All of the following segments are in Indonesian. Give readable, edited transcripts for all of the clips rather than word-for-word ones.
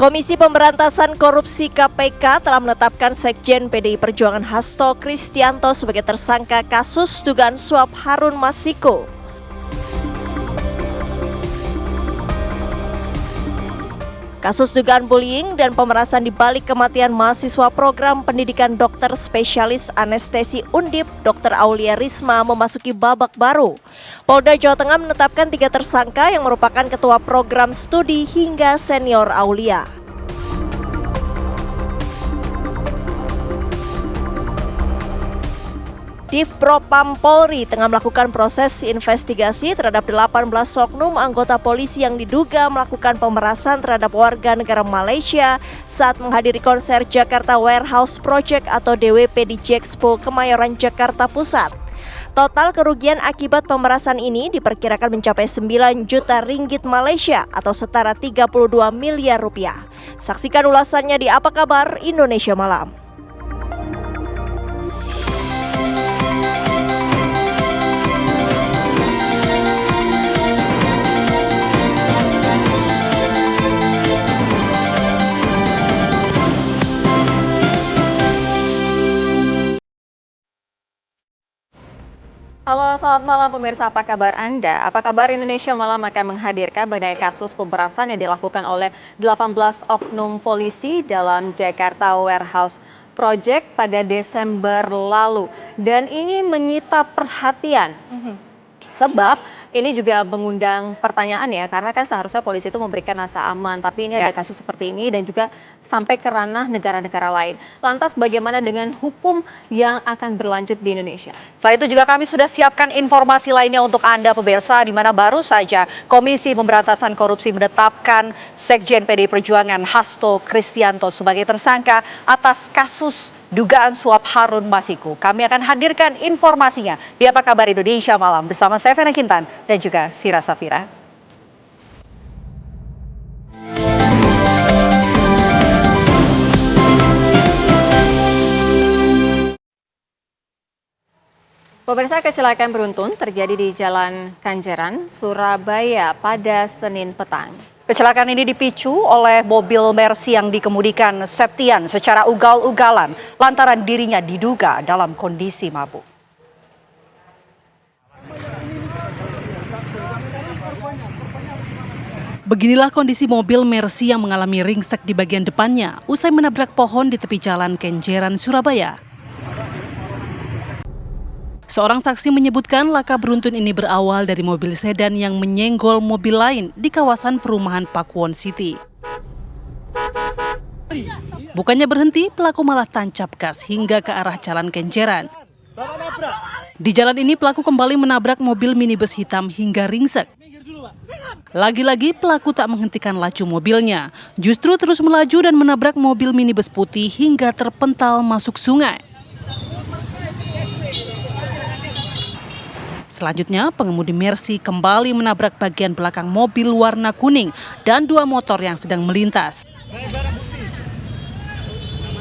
Komisi Pemberantasan Korupsi KPK telah menetapkan Sekjen PDI Perjuangan Hasto Kristianto sebagai tersangka kasus dugaan suap Harun Masiku. Kasus dugaan bullying dan pemerasan di balik kematian mahasiswa program pendidikan dokter spesialis anestesi Undip, Dr. Aulia Risma memasuki babak baru. Polda Jawa Tengah menetapkan 3 tersangka yang merupakan ketua program studi hingga senior Aulia. Divpropam Polri tengah melakukan proses investigasi terhadap 18 oknum anggota polisi yang diduga melakukan pemerasan terhadap warga negara Malaysia saat menghadiri konser Jakarta Warehouse Project atau DWP di Jexpo Kemayoran, Jakarta Pusat. Total kerugian akibat pemerasan ini diperkirakan mencapai 9 juta ringgit Malaysia atau setara 32 miliar rupiah. Saksikan ulasannya di Apa Kabar Indonesia Malam. Halo, selamat malam pemirsa, apa kabar Anda? Apa kabar Indonesia Malam akan menghadirkan mengenai kasus pemerasan yang dilakukan oleh 18 oknum polisi dalam Jakarta Warehouse Project pada Desember lalu. Dan ini menyita perhatian. Sebab ini juga mengundang pertanyaan ya, karena kan seharusnya polisi itu memberikan rasa aman, tapi ini ada kasus seperti ini dan juga sampai ke ranah negara-negara lain. Lantas bagaimana dengan hukum yang akan berlanjut di Indonesia? Selain itu juga kami sudah siapkan informasi lainnya untuk Anda pemirsa, di mana baru saja Komisi Pemberantasan Korupsi menetapkan Sekjen PDI Perjuangan Hasto Kristianto sebagai tersangka atas kasus dugaan suap Harun Masiku. Kami akan hadirkan informasinya di Apa Kabar Indonesia Malam bersama saya Fena Kintan dan juga Sira Safira. Pemirsa, kecelakaan beruntun terjadi di Jalan Kanjeran, Surabaya pada Senin petang. Kecelakaan ini dipicu oleh mobil Mercy yang dikemudikan Septian secara ugal-ugalan lantaran dirinya diduga dalam kondisi mabuk. Beginilah kondisi mobil Mercy yang mengalami ringsek di bagian depannya usai menabrak pohon di tepi Jalan Kenjeran, Surabaya. Seorang saksi menyebutkan laka beruntun ini berawal dari mobil sedan yang menyenggol mobil lain di kawasan perumahan Pakuwon City. Bukannya berhenti, pelaku malah tancap gas hingga ke arah Jalan Kenjeran. Di jalan ini pelaku kembali menabrak mobil minibus hitam hingga ringsek. Lagi-lagi pelaku tak menghentikan laju mobilnya, justru terus melaju dan menabrak mobil minibus putih hingga terpental masuk sungai. Selanjutnya, pengemudi Mercy kembali menabrak bagian belakang mobil warna kuning dan 2 motor yang sedang melintas.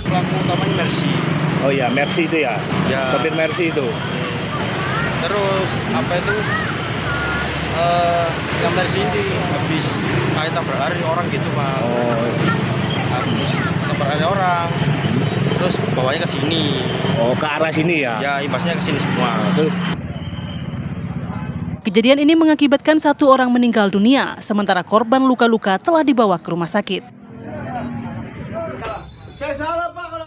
Pelaku utamanya Mercy. Oh ya, Mercy itu ya? Ya. Sopir Mercy itu? Terus, apa itu, yang Mercy ini habis kayak tabrak orang gitu, Pak. Oh. Habis tabrak orang, terus bawanya ke sini. Oh, ke arah sini ya? Ya, imbasnya ke sini semua. Kejadian ini mengakibatkan 1 orang meninggal dunia, sementara korban luka-luka telah dibawa ke rumah sakit.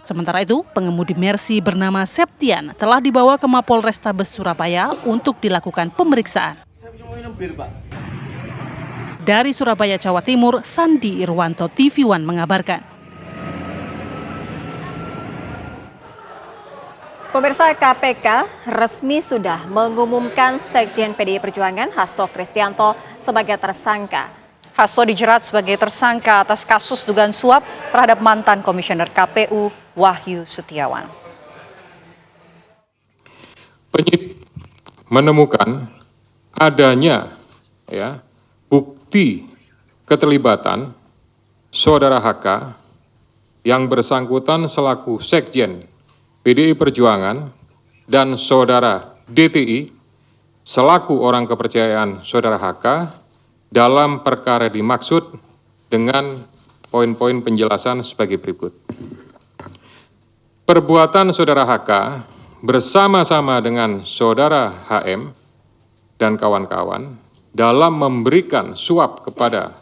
Sementara itu, pengemudi Mercy bernama Septian telah dibawa ke Mapolrestabes Surabaya untuk dilakukan pemeriksaan. Dari Surabaya, Jawa Timur, Sandi Irwanto, TV One mengabarkan. Pemirsa, KPK resmi sudah mengumumkan Sekjen PDI Perjuangan Hasto Kristianto sebagai tersangka. Hasto dijerat sebagai tersangka atas kasus dugaan suap terhadap mantan Komisioner KPU Wahyu Setiawan. Penyidik menemukan adanya bukti keterlibatan saudara HK yang bersangkutan selaku Sekjen PDI Perjuangan dan saudara DTI selaku orang kepercayaan saudara HK dalam perkara dimaksud dengan poin-poin penjelasan sebagai berikut. Perbuatan saudara HK bersama-sama dengan saudara HM dan kawan-kawan dalam memberikan suap kepada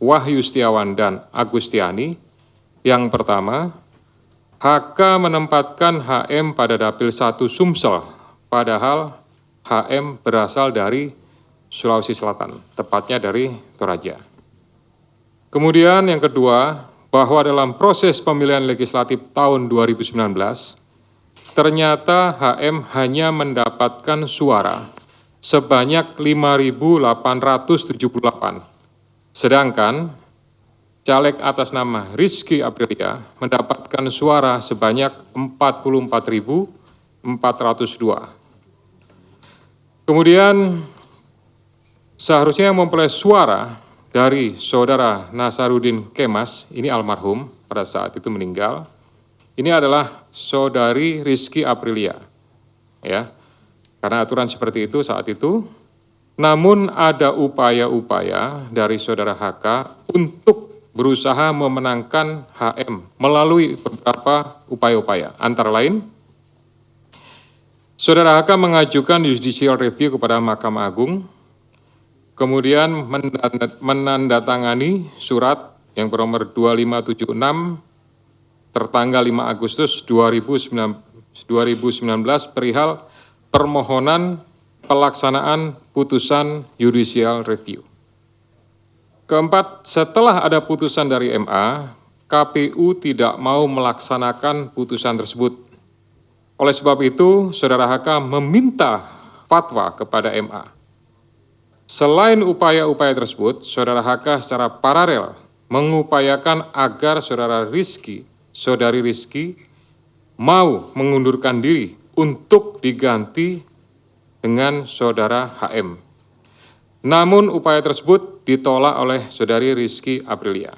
Wahyu Setiawan dan Agustiani. Yang pertama, HK menempatkan HM pada Dapil 1 Sumsel, padahal HM berasal dari Sulawesi Selatan, tepatnya dari Toraja. Kemudian yang kedua, bahwa dalam proses pemilihan legislatif tahun 2019, ternyata HM hanya mendapatkan suara sebanyak 5.878, sedangkan caleg atas nama Rizky Aprilia mendapatkan suara sebanyak 44.402. Kemudian seharusnya memperoleh suara dari saudara Nasaruddin Kemas, ini almarhum pada saat itu meninggal. Ini adalah saudari Rizky Aprilia, ya, karena aturan seperti itu saat itu. Namun ada upaya-upaya dari saudara HK untuk berusaha memenangkan HM melalui beberapa upaya-upaya. Antara lain, saudara HK mengajukan judicial review kepada Mahkamah Agung, kemudian menandatangani surat yang bernomor 2576 tertanggal 5 Agustus 2019 perihal permohonan pelaksanaan putusan judicial review. Keempat, setelah ada putusan dari MA, KPU tidak mau melaksanakan putusan tersebut. Oleh sebab itu, saudara HK meminta fatwa kepada MA. Selain upaya-upaya tersebut, saudara HK secara paralel mengupayakan agar saudari Rizky mau mengundurkan diri untuk diganti dengan saudara HM. Namun upaya tersebut ditolak oleh saudari Rizky Aprilia.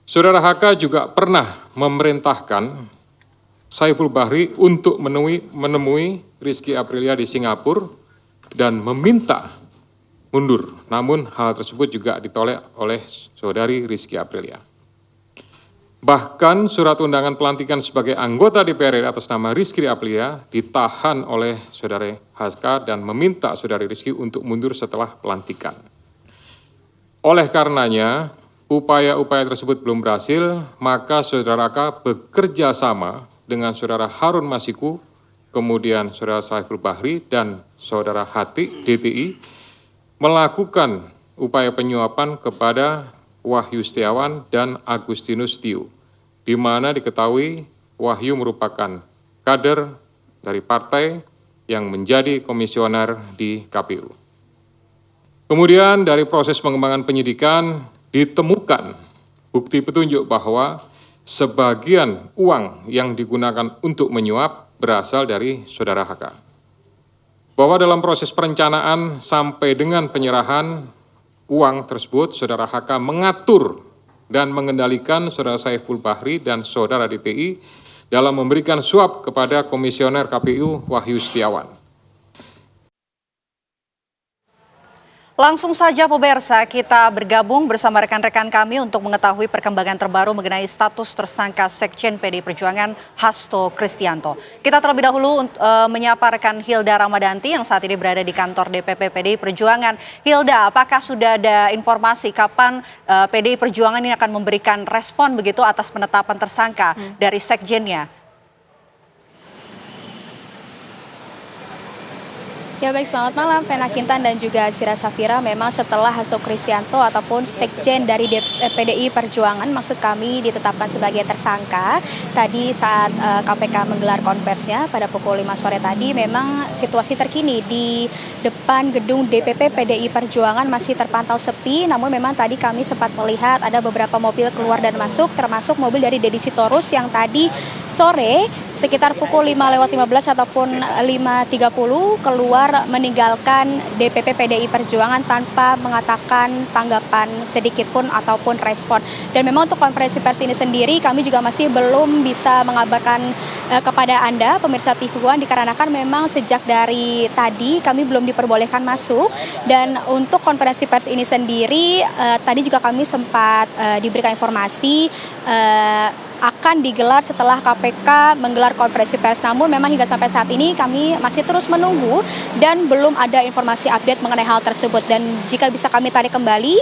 Saudara HK juga pernah memerintahkan Saiful Bahri untuk menemui Rizky Aprilia di Singapura dan meminta mundur. Namun hal tersebut juga ditolak oleh saudari Rizky Aprilia. Bahkan surat undangan pelantikan sebagai anggota DPR atas nama Rizky Aprilia ditahan oleh saudari HK dan meminta saudari Rizky untuk mundur setelah pelantikan. Oleh karenanya, upaya-upaya tersebut belum berhasil, maka saudara HK bekerja sama dengan saudara Harun Masiku, kemudian saudara Saiful Bahri dan saudara Hati DTI melakukan upaya penyuapan kepada Wahyu Setiawan dan Agustinus Tio, di mana diketahui Wahyu merupakan kader dari partai yang menjadi komisioner di KPU. Kemudian dari proses pengembangan penyidikan ditemukan bukti petunjuk bahwa sebagian uang yang digunakan untuk menyuap berasal dari saudara HK. Bahwa dalam proses perencanaan sampai dengan penyerahan uang tersebut, saudara HK mengatur dan mengendalikan saudara Saiful Bahri dan saudara DTI dalam memberikan suap kepada komisioner KPU Wahyu Setiawan. Langsung saja pemirsa, kita bergabung bersama rekan-rekan kami untuk mengetahui perkembangan terbaru mengenai status tersangka Sekjen PDI Perjuangan Hasto Kristianto. Kita terlebih dahulu menyapa rekan Hilda Ramadanti yang saat ini berada di kantor DPP PDI Perjuangan. Hilda, apakah sudah ada informasi kapan PDI Perjuangan ini akan memberikan respon begitu atas penetapan tersangka dari Sekjennya? Ya baik, selamat malam Vena Kintan dan juga Sira Safira. Memang setelah Hasto Kristianto ataupun Sekjen dari PDI Perjuangan, maksud kami, ditetapkan sebagai tersangka, tadi saat KPK menggelar konversinya pada pukul 5 sore tadi, memang situasi terkini di depan gedung DPP PDI Perjuangan masih terpantau sepi, namun memang tadi kami sempat melihat ada beberapa mobil keluar dan masuk, termasuk mobil dari Deddy Sitorus yang tadi sore sekitar pukul 5:15 ataupun 5:30 keluar keluar meninggalkan DPP PDI Perjuangan tanpa mengatakan tanggapan sedikit pun ataupun respon. Dan memang untuk konferensi pers ini sendiri kami juga masih belum bisa mengabarkan kepada Anda pemirsa TV One dikarenakan memang sejak dari tadi kami belum diperbolehkan masuk. Dan untuk konferensi pers ini sendiri tadi juga kami sempat diberikan informasi akan digelar setelah KPK menggelar konferensi pers. Namun memang hingga sampai saat ini kami masih terus menunggu dan belum ada informasi update mengenai hal tersebut. Dan jika bisa kami tarik kembali,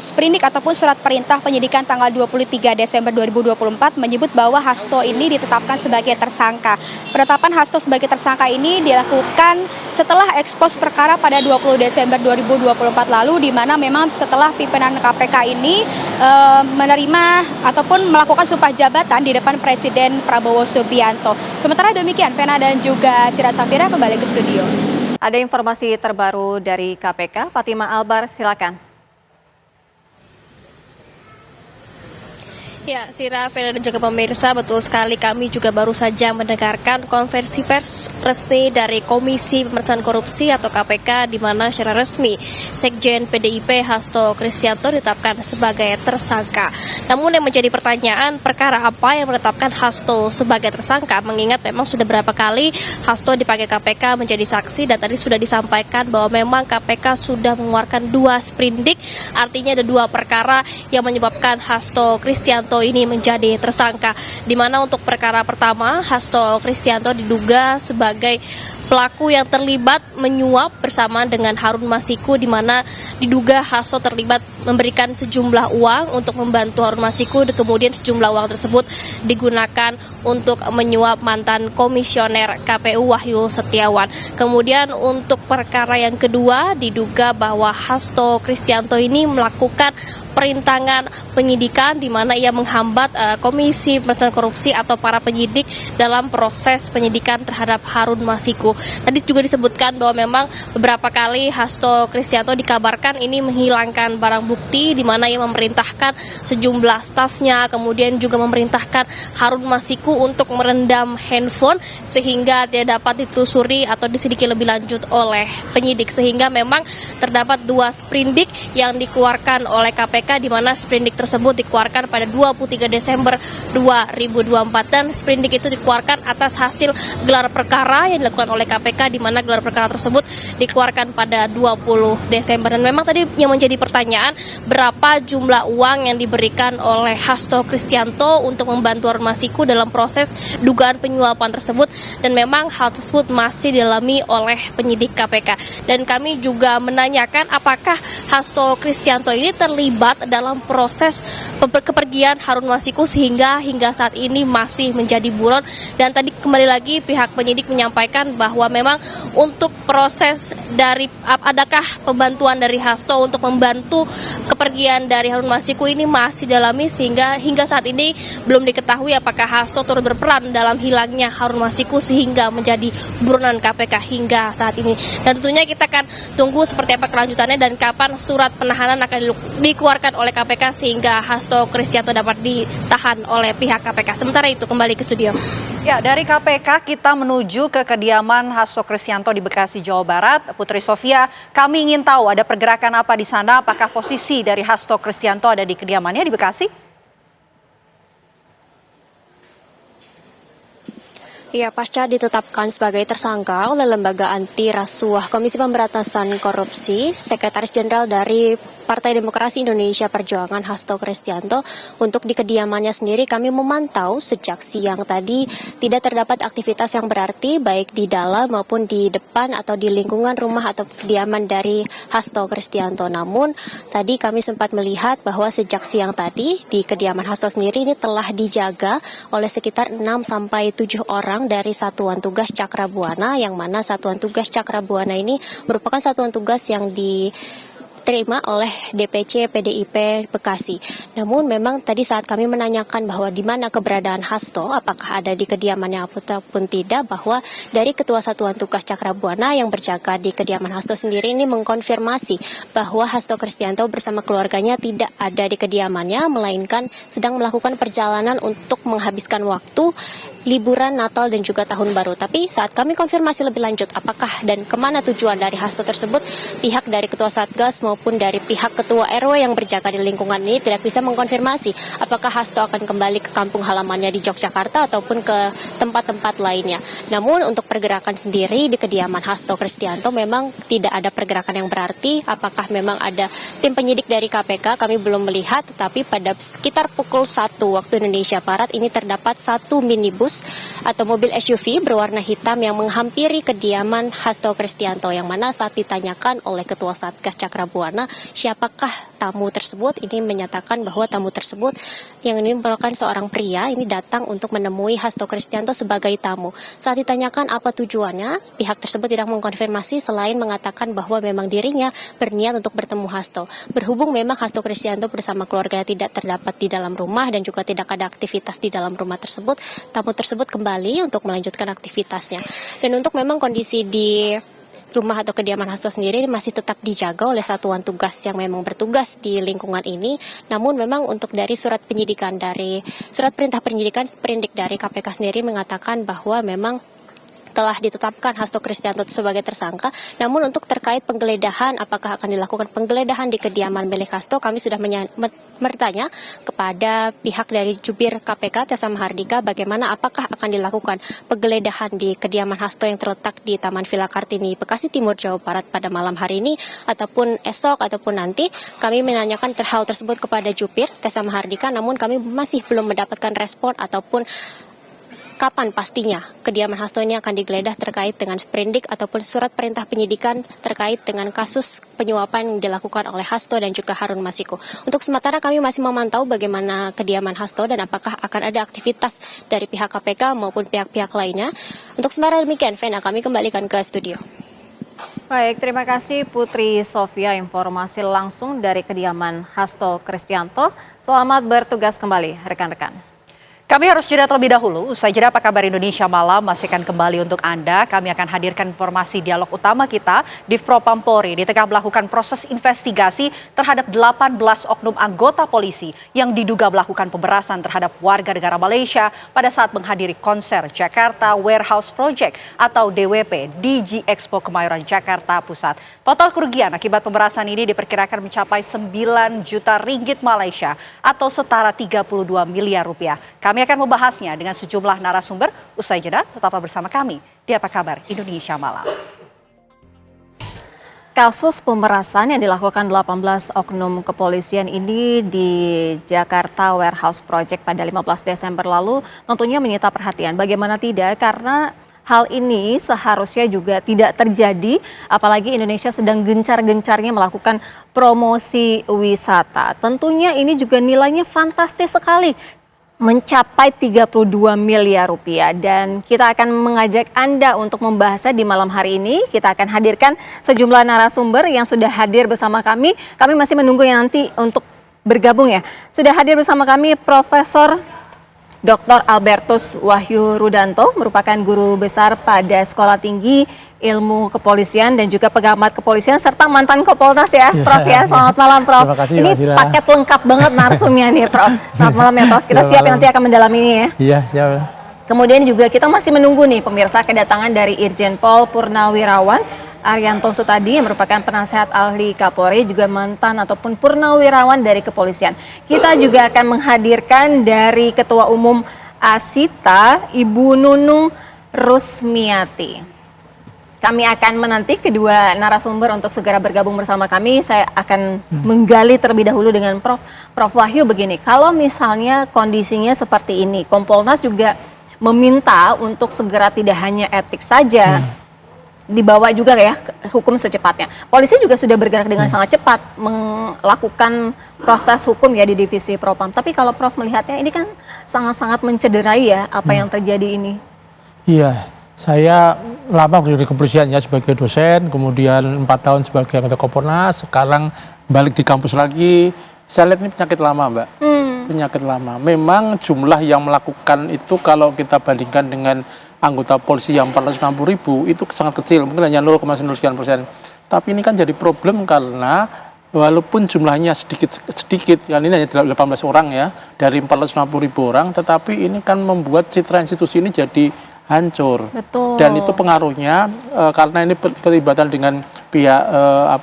sprindik ataupun surat perintah penyidikan tanggal 23 Desember 2024 menyebut bahwa Hasto ini ditetapkan sebagai tersangka. Penetapan Hasto sebagai tersangka ini dilakukan setelah ekspos perkara pada 20 Desember 2024 lalu, di mana memang setelah pimpinan KPK ini menerima ataupun melakukan sumpah jabatan di depan Presiden Prabowo Subianto. Sementara demikian, Vena dan juga Sira Safira kembali ke studio. Ada informasi terbaru dari KPK, Fatima Albar, silakan. Ya, Sira, Vena dan juga pemirsa, betul sekali kami juga baru saja mendengarkan konferensi pers resmi dari Komisi Pemberantasan Korupsi atau KPK, di mana secara resmi Sekjen PDIP Hasto Kristianto ditetapkan sebagai tersangka. Namun yang menjadi pertanyaan, perkara apa yang menetapkan Hasto sebagai tersangka, mengingat memang sudah berapa kali Hasto dipanggil KPK menjadi saksi, dan tadi sudah disampaikan bahwa memang KPK sudah mengeluarkan 2 sprindik, artinya ada 2 perkara yang menyebabkan Hasto Kristianto ini menjadi tersangka, di mana untuk perkara pertama Hasto Kristianto diduga sebagai pelaku yang terlibat menyuap bersama dengan Harun Masiku, di mana diduga Hasto terlibat memberikan sejumlah uang untuk membantu Harun Masiku, dan kemudian sejumlah uang tersebut digunakan untuk menyuap mantan komisioner KPU Wahyu Setiawan. Kemudian untuk perkara yang kedua diduga bahwa Hasto Kristianto ini melakukan perintangan penyidikan, di mana ia menghambat Komisi Pemberantasan Korupsi atau para penyidik dalam proses penyidikan terhadap Harun Masiku. Tadi juga disebutkan bahwa memang beberapa kali Hasto Kristianto dikabarkan ini menghilangkan barang bukti, di mana ia memerintahkan sejumlah stafnya, kemudian juga memerintahkan Harun Masiku untuk merendam handphone sehingga tidak dapat ditelusuri atau diselidiki lebih lanjut oleh penyidik, sehingga memang terdapat 2 sprindik yang dikeluarkan oleh KPK, di mana sprindik tersebut dikeluarkan pada 23 Desember 2024, dan sprindik itu dikeluarkan atas hasil gelar perkara yang dilakukan oleh KPK, di mana gelar perkara tersebut dikeluarkan pada 20 Desember. Dan memang tadi yang menjadi pertanyaan, berapa jumlah uang yang diberikan oleh Hasto Kristianto untuk membantu Harun Masiku dalam proses dugaan penyuapan tersebut, dan memang hal tersebut masih didalami oleh penyidik KPK. Dan kami juga menanyakan apakah Hasto Kristianto ini terlibat dalam proses kepergian Harun Masiku sehingga hingga saat ini masih menjadi buron. Dan tadi kembali lagi pihak penyidik menyampaikan bahwa memang untuk proses dari adakah pembantuan dari Hasto untuk membantu kepergian dari Harun Masiku ini masih dalami, sehingga hingga saat ini belum diketahui apakah Hasto turut berperan dalam hilangnya Harun Masiku sehingga menjadi buronan KPK hingga saat ini. Dan tentunya kita akan tunggu seperti apa kelanjutannya dan kapan surat penahanan akan dikeluarkan oleh KPK sehingga Hasto Kristianto dapat ditahan oleh pihak KPK. Sementara itu kembali ke studio. Ya, dari KPK kita menuju ke kediaman Hasto Kristianto di Bekasi, Jawa Barat. Putri Sofia, kami ingin tahu ada pergerakan apa di sana, apakah posisi dari Hasto Kristianto ada di kediamannya di Bekasi? Ya, pasca ditetapkan sebagai tersangka oleh Lembaga Anti Rasuah Komisi Pemberantasan Korupsi, Sekretaris Jenderal dari Partai Demokrasi Indonesia Perjuangan Hasto Kristianto, untuk di kediamannya sendiri kami memantau sejak siang tadi tidak terdapat aktivitas yang berarti baik di dalam maupun di depan atau di lingkungan rumah atau kediaman dari Hasto Kristianto. Namun tadi kami sempat melihat bahwa sejak siang tadi di kediaman Hasto sendiri ini telah dijaga oleh sekitar 6-7 orang dari Satuan Tugas Cakrabuana, yang mana Satuan Tugas Cakrabuana ini merupakan satuan tugas yang diterima oleh DPC PDIP Bekasi. Namun memang tadi saat kami menanyakan bahwa di mana keberadaan Hasto, apakah ada di kediamannya ataupun tidak, bahwa dari Ketua Satuan Tugas Cakrabuana yang berjaga di kediaman Hasto sendiri ini mengkonfirmasi bahwa Hasto Kristianto bersama keluarganya tidak ada di kediamannya, melainkan sedang melakukan perjalanan untuk menghabiskan waktu liburan Natal dan juga Tahun Baru. Tapi saat kami konfirmasi lebih lanjut apakah dan kemana tujuan dari hasto tersebut, pihak dari Ketua Satgas maupun dari pihak Ketua RW yang berjaga di lingkungan ini tidak bisa mengkonfirmasi apakah hasto akan kembali ke kampung halamannya di Yogyakarta ataupun ke tempat-tempat lainnya. Namun untuk pergerakan sendiri di kediaman Hasto Kristianto memang tidak ada pergerakan yang berarti. Apakah memang ada tim penyidik dari KPK, kami belum melihat, tetapi pada sekitar pukul 1 waktu Indonesia Barat ini terdapat satu minibus atau mobil SUV berwarna hitam yang menghampiri kediaman Hasto Kristianto, yang mana saat ditanyakan oleh Ketua Satgas Cakrabuana siapakah tamu tersebut, ini menyatakan bahwa tamu tersebut yang ini merupakan seorang pria ini datang untuk menemui Hasto Kristianto sebagai tamu. Saat ditanyakan apa tujuannya, pihak tersebut tidak mengkonfirmasi selain mengatakan bahwa memang dirinya berniat untuk bertemu Hasto. Berhubung memang Hasto Kristianto bersama keluarganya tidak terdapat di dalam rumah dan juga tidak ada aktivitas di dalam rumah tersebut, tamu tersebut kembali untuk melanjutkan aktivitasnya. Dan untuk memang kondisi di rumah atau kediaman Hasto sendiri masih tetap dijaga oleh satuan tugas yang memang bertugas di lingkungan ini. Namun memang untuk dari surat perintah penyidikan sprindik dari KPK sendiri mengatakan bahwa memang telah ditetapkan Hasto Kristianto sebagai tersangka. Namun untuk terkait penggeledahan, apakah akan dilakukan penggeledahan di kediaman milik Hasto, kami sudah bertanya kepada pihak dari jubir KPK Tessa Mahardika bagaimana apakah akan dilakukan penggeledahan di kediaman Hasto yang terletak di Taman Villa Kartini, Bekasi Timur, Jawa Barat pada malam hari ini ataupun esok ataupun nanti. Kami menanyakan hal tersebut kepada jubir Tessa Mahardika, namun kami masih belum mendapatkan respon ataupun kapan pastinya kediaman Hasto ini akan digeledah terkait dengan sprindik ataupun surat perintah penyidikan terkait dengan kasus penyuapan yang dilakukan oleh Hasto dan juga Harun Masiku. Untuk sementara kami masih memantau bagaimana kediaman Hasto dan apakah akan ada aktivitas dari pihak KPK maupun pihak-pihak lainnya. Untuk sementara demikian, Vena, kami kembalikan ke studio. Baik, terima kasih Putri Sofia, informasi langsung dari kediaman Hasto Kristianto. Selamat bertugas kembali rekan-rekan. Kami harus jeda terlebih dahulu. Usai jeda Apa Kabar Indonesia Malam masih akan kembali untuk Anda. Kami akan hadirkan informasi dialog utama kita di Propam Polri di tengah melakukan proses investigasi terhadap 18 oknum anggota polisi yang diduga melakukan pemerasan terhadap warga negara Malaysia pada saat menghadiri konser Jakarta Warehouse Project atau DWP di G-Expo Kemayoran Jakarta Pusat. Total kerugian akibat pemerasan ini diperkirakan mencapai 9 juta ringgit Malaysia atau setara 32 miliar rupiah. Kami akan membahasnya dengan sejumlah narasumber. Usai jeda, tetaplah bersama kami di Apa Kabar Indonesia Malam. Kasus pemerasan yang dilakukan 18 oknum kepolisian ini di Jakarta Warehouse Project pada 15 Desember lalu tentunya menyita perhatian. Bagaimana tidak, karena hal ini seharusnya juga tidak terjadi, apalagi Indonesia sedang gencar-gencarnya melakukan promosi wisata. Tentunya ini juga nilainya fantastis sekali, mencapai 32 miliar rupiah, dan kita akan mengajak Anda untuk membahasnya di malam hari ini. Kita akan hadirkan sejumlah narasumber yang sudah hadir bersama kami. Kami masih menunggu yang nanti untuk bergabung ya. Sudah hadir bersama kami Profesor Dr. Albertus Wahyu Rudanto, merupakan guru besar pada Sekolah Tinggi Ilmu Kepolisian dan juga pengamat kepolisian serta mantan Kompolnas ya, Prof ya. Selamat malam, Prof. Terima kasih, ini paket lengkap banget narsumnya nih, Prof. Selamat malam ya, Prof. Kita siap nanti akan mendalami ini ya. Iya, siap. Kemudian juga kita masih menunggu nih pemirsa kedatangan dari Irjen Pol Purnawirawan Arianto Sutadi yang merupakan penasehat ahli Kapolri, juga mantan ataupun purnawirawan dari kepolisian. Kita juga akan menghadirkan dari Ketua Umum Asita, Ibu Nunung Rusmiati. Kami akan menanti kedua narasumber untuk segera bergabung bersama kami. Saya akan menggali terlebih dahulu dengan Prof Wahyu begini. Kalau misalnya kondisinya seperti ini, Kompolnas juga meminta untuk segera tidak hanya etik saja, dibawa juga ya hukum secepatnya. Polisi juga sudah bergerak dengan sangat cepat melakukan proses hukum ya di divisi Propam. Tapi kalau Prof melihatnya ini kan sangat-sangat mencederai ya apa yang terjadi ini. Iya, saya lama di kepolisian ya sebagai dosen, kemudian 4 tahun sebagai anggota Kompolnas, sekarang balik di kampus lagi. Saya lihat ini penyakit lama, Mbak. Penyakit lama. Memang jumlah yang melakukan itu kalau kita bandingkan dengan anggota polisi yang 460.000 itu sangat kecil, mungkin hanya 0,9%. Tapi ini kan jadi problem karena walaupun jumlahnya sedikit, kan ini hanya 18 orang ya, dari 450.000 orang, tetapi ini kan membuat citra institusi ini jadi hancur. Betul. Dan itu pengaruhnya karena ini keterlibatan dengan pihak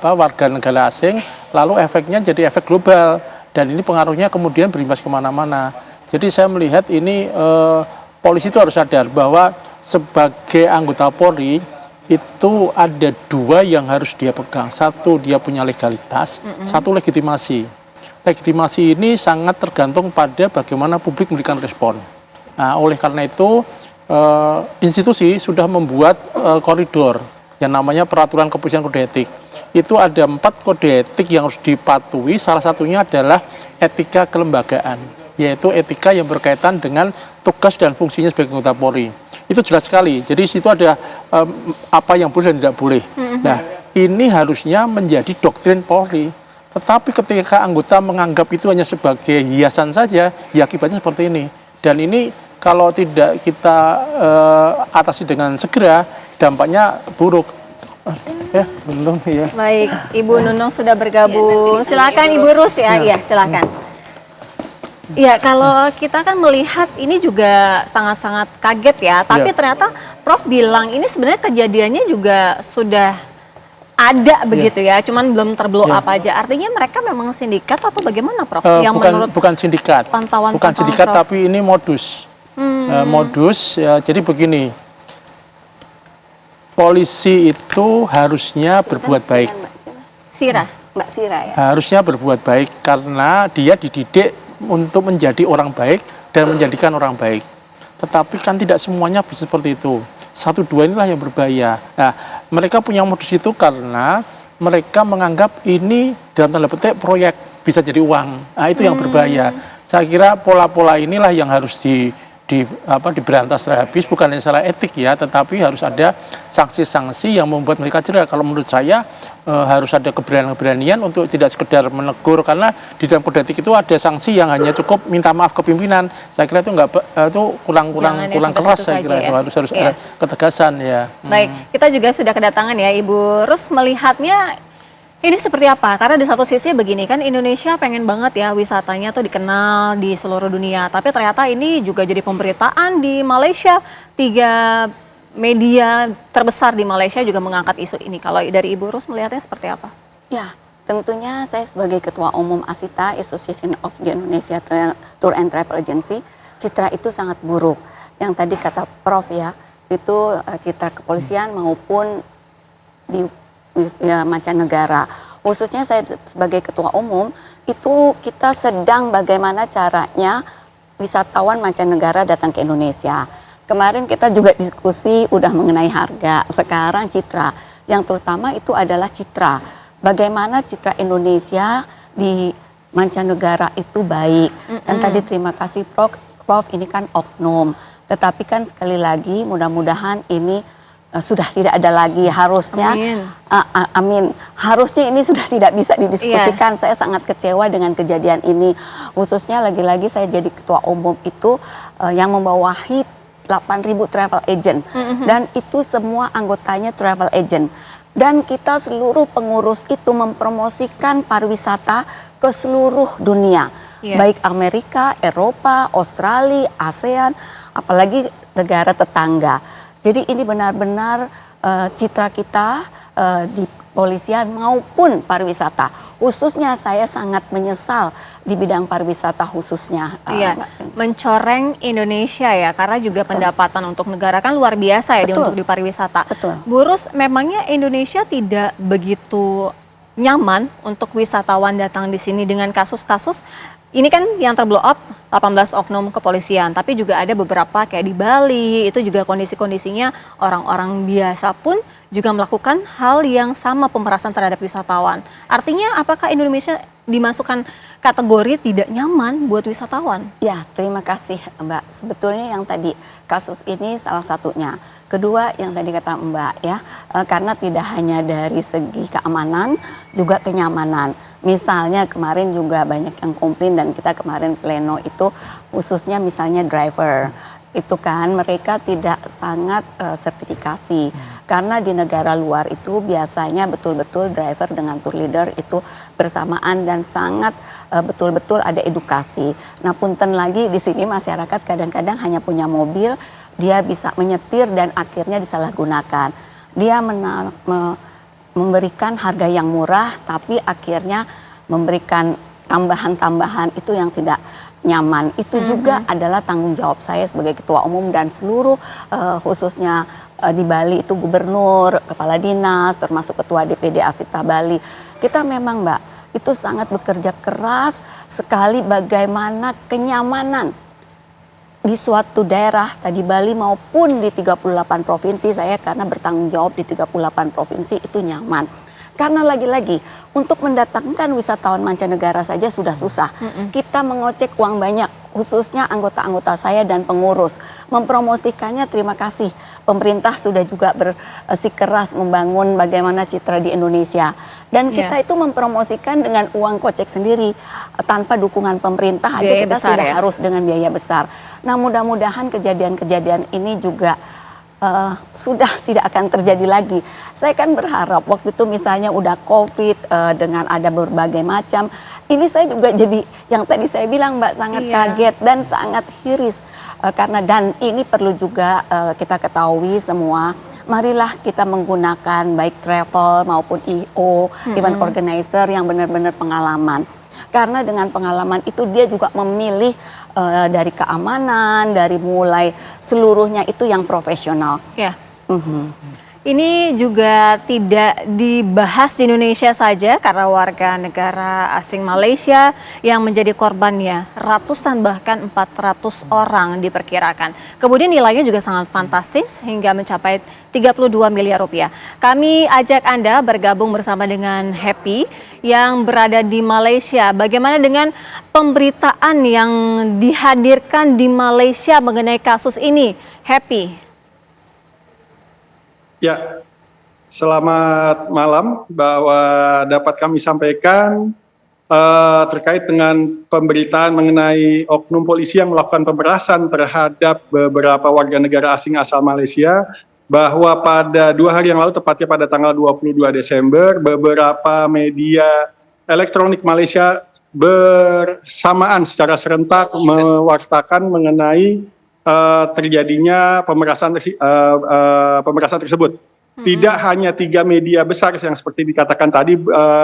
warga negara asing, lalu efeknya jadi efek global. Dan ini pengaruhnya kemudian berimbas kemana-mana. Jadi saya melihat ini polisi itu harus sadar bahwa sebagai anggota Polri, itu ada dua yang harus dia pegang. Satu, dia punya legalitas, satu legitimasi. Legitimasi ini sangat tergantung pada bagaimana publik memberikan respon. Nah, oleh karena itu, institusi sudah membuat koridor yang namanya Peraturan Kepolisian Kode Etik. Itu ada 4 kode etik yang harus dipatuhi, salah satunya adalah etika kelembagaan, yaitu etika yang berkaitan dengan tugas dan fungsinya sebagai anggota Polri. Itu jelas sekali. Jadi situ ada apa yang boleh dan tidak boleh. Nah, ini harusnya menjadi doktrin Polri. Tetapi ketika anggota menganggap itu hanya sebagai hiasan saja, ya akibatnya seperti ini. Dan ini kalau tidak kita atasi dengan segera, dampaknya buruk. Ya, belum ya. Baik, Ibu Nunung sudah bergabung. Silakan Ibu Rus ya. Iya, silakan. Ya, kalau kita kan melihat ini juga sangat-sangat kaget ya, tapi ternyata Prof bilang ini sebenarnya kejadiannya juga sudah ada begitu ya, cuman belum terblow up aja. Artinya mereka memang sindikat atau bagaimana, Prof? Yang bukan sindikat. Bukan sindikat, Prof, tapi ini modus. Modus ya, jadi begini. Polisi itu harusnya berbuat baik. Mbak Sira ya. Harusnya berbuat baik karena dia dididik untuk menjadi orang baik dan menjadikan orang baik. Tetapi kan tidak semuanya bisa seperti itu. 1, 2 inilah yang berbahaya. Nah, mereka punya modus itu karena mereka menganggap ini dalam tanda petik proyek bisa jadi uang. Nah, itu yang berbahaya. Saya kira pola-pola inilah yang harus diberantas secara habis, bukan hanya secara etik ya, tetapi harus ada sanksi-sanksi yang membuat mereka jerah. Kalau menurut saya harus ada keberanian untuk tidak sekedar menegur, karena di dalam kode etik itu ada sanksi yang hanya cukup minta maaf ke pimpinan. Saya kira itu kurang keras. Saya kira itu harus ada ketegasan ya. Baik, kita juga sudah kedatangan ya Ibu Rus, melihatnya ini seperti apa? Karena di satu sisi begini kan, Indonesia pengen banget ya wisatanya tuh dikenal di seluruh dunia. Tapi ternyata ini juga jadi pemberitaan di Malaysia. 3 media terbesar di Malaysia juga mengangkat isu ini. Kalau dari Ibu Rus melihatnya seperti apa? Ya, tentunya saya sebagai Ketua Umum ASITA, Association of the Indonesia Tour and Travel Agency, citra itu sangat buruk. Yang tadi kata Prof ya, itu citra kepolisian maupun di mancanegara. Khususnya saya sebagai Ketua Umum, itu kita sedang bagaimana caranya wisatawan mancanegara datang ke Indonesia. Kemarin kita juga diskusi udah mengenai harga, sekarang citra. Yang terutama itu adalah citra. Bagaimana citra Indonesia di mancanegara itu baik. Dan tadi terima kasih Prof, ini kan oknum. Tetapi kan sekali lagi mudah-mudahan ini sudah tidak ada lagi, harusnya amin. Harusnya ini sudah tidak bisa didiskusikan. Saya sangat kecewa dengan kejadian ini, khususnya lagi-lagi saya jadi Ketua Umum itu yang membawahi 8.000 travel agent dan itu semua anggotanya travel agent, dan kita seluruh pengurus itu mempromosikan pariwisata ke seluruh dunia, baik Amerika, Eropa, Australia, ASEAN, apalagi negara tetangga. Jadi ini benar-benar citra kita di kepolisian maupun pariwisata. Khususnya saya sangat menyesal di bidang pariwisata khususnya. Mencoreng Indonesia ya, karena juga pendapatan untuk negara kan luar biasa ya untuk di pariwisata. Bu Rus, memangnya Indonesia tidak begitu nyaman untuk wisatawan datang di sini dengan kasus-kasus ini kan yang terblow up 18 oknum kepolisian, tapi juga ada beberapa kayak di Bali, itu juga kondisi-kondisinya orang-orang biasa pun juga melakukan hal yang sama, pemerasan terhadap wisatawan. Artinya apakah Indonesia dimasukkan kategori tidak nyaman buat wisatawan? Ya, terima kasih Mbak. Sebetulnya yang tadi kasus ini salah satunya. Kedua yang tadi kata Mbak ya, karena tidak hanya dari segi keamanan, juga kenyamanan. Misalnya kemarin juga banyak yang komplain dan kita kemarin pleno itu khususnya misalnya driver. Itu kan mereka tidak sangat sertifikasi. Karena di negara luar itu biasanya betul-betul driver dengan tour leader itu bersamaan dan sangat betul-betul ada edukasi. Nah, punten lagi di sini masyarakat kadang-kadang hanya punya mobil, dia bisa menyetir dan akhirnya disalahgunakan. Dia memberikan harga yang murah tapi akhirnya memberikan tambahan-tambahan itu yang tidak nyaman. Itu juga adalah tanggung jawab saya sebagai ketua umum dan seluruh khususnya di Bali itu gubernur, kepala dinas, termasuk ketua DPD Asita Bali. Kita memang Mbak itu sangat bekerja keras sekali bagaimana kenyamanan di suatu daerah, tadi Bali maupun di 38 provinsi, saya karena bertanggung jawab di 38 provinsi itu nyaman. Karena lagi-lagi untuk mendatangkan wisatawan mancanegara saja sudah susah. Kita mengocek uang banyak, khususnya anggota-anggota saya dan pengurus. Mempromosikannya terima kasih. Pemerintah sudah juga bersikeras membangun bagaimana citra di Indonesia. Dan kita itu mempromosikan dengan uang kocek sendiri. Tanpa dukungan pemerintah aja kita sudah harus dengan biaya besar. Nah, mudah-mudahan kejadian-kejadian ini juga sudah tidak akan terjadi lagi. Saya kan berharap waktu itu misalnya udah COVID dengan ada berbagai macam. Ini saya juga jadi yang tadi saya bilang Mbak sangat kaget dan sangat hiris karena dan ini perlu juga kita ketahui semua. Marilah kita menggunakan baik travel maupun EO, event organizer yang benar-benar pengalaman. Karena dengan pengalaman itu dia juga memilih dari keamanan, dari mulai seluruhnya itu yang profesional. Ya. Ini juga tidak dibahas di Indonesia saja karena warga negara asing Malaysia yang menjadi korbannya ratusan bahkan 400 orang diperkirakan. Kemudian nilainya juga sangat fantastis hingga mencapai 32 miliar rupiah. Kami ajak Anda bergabung bersama dengan Happy yang berada di Malaysia. Bagaimana dengan pemberitaan yang dihadirkan di Malaysia mengenai kasus ini? Happy. Ya, selamat malam. Bahwa dapat kami sampaikan terkait dengan pemberitaan mengenai oknum polisi yang melakukan pemerasan terhadap beberapa warga negara asing asal Malaysia, bahwa pada 2 hari yang lalu, tepatnya pada tanggal 22 Desember, beberapa media elektronik Malaysia bersamaan secara serentak mewartakan mengenai terjadinya pemerasan tersebut. Tidak hanya 3 media besar yang seperti dikatakan tadi,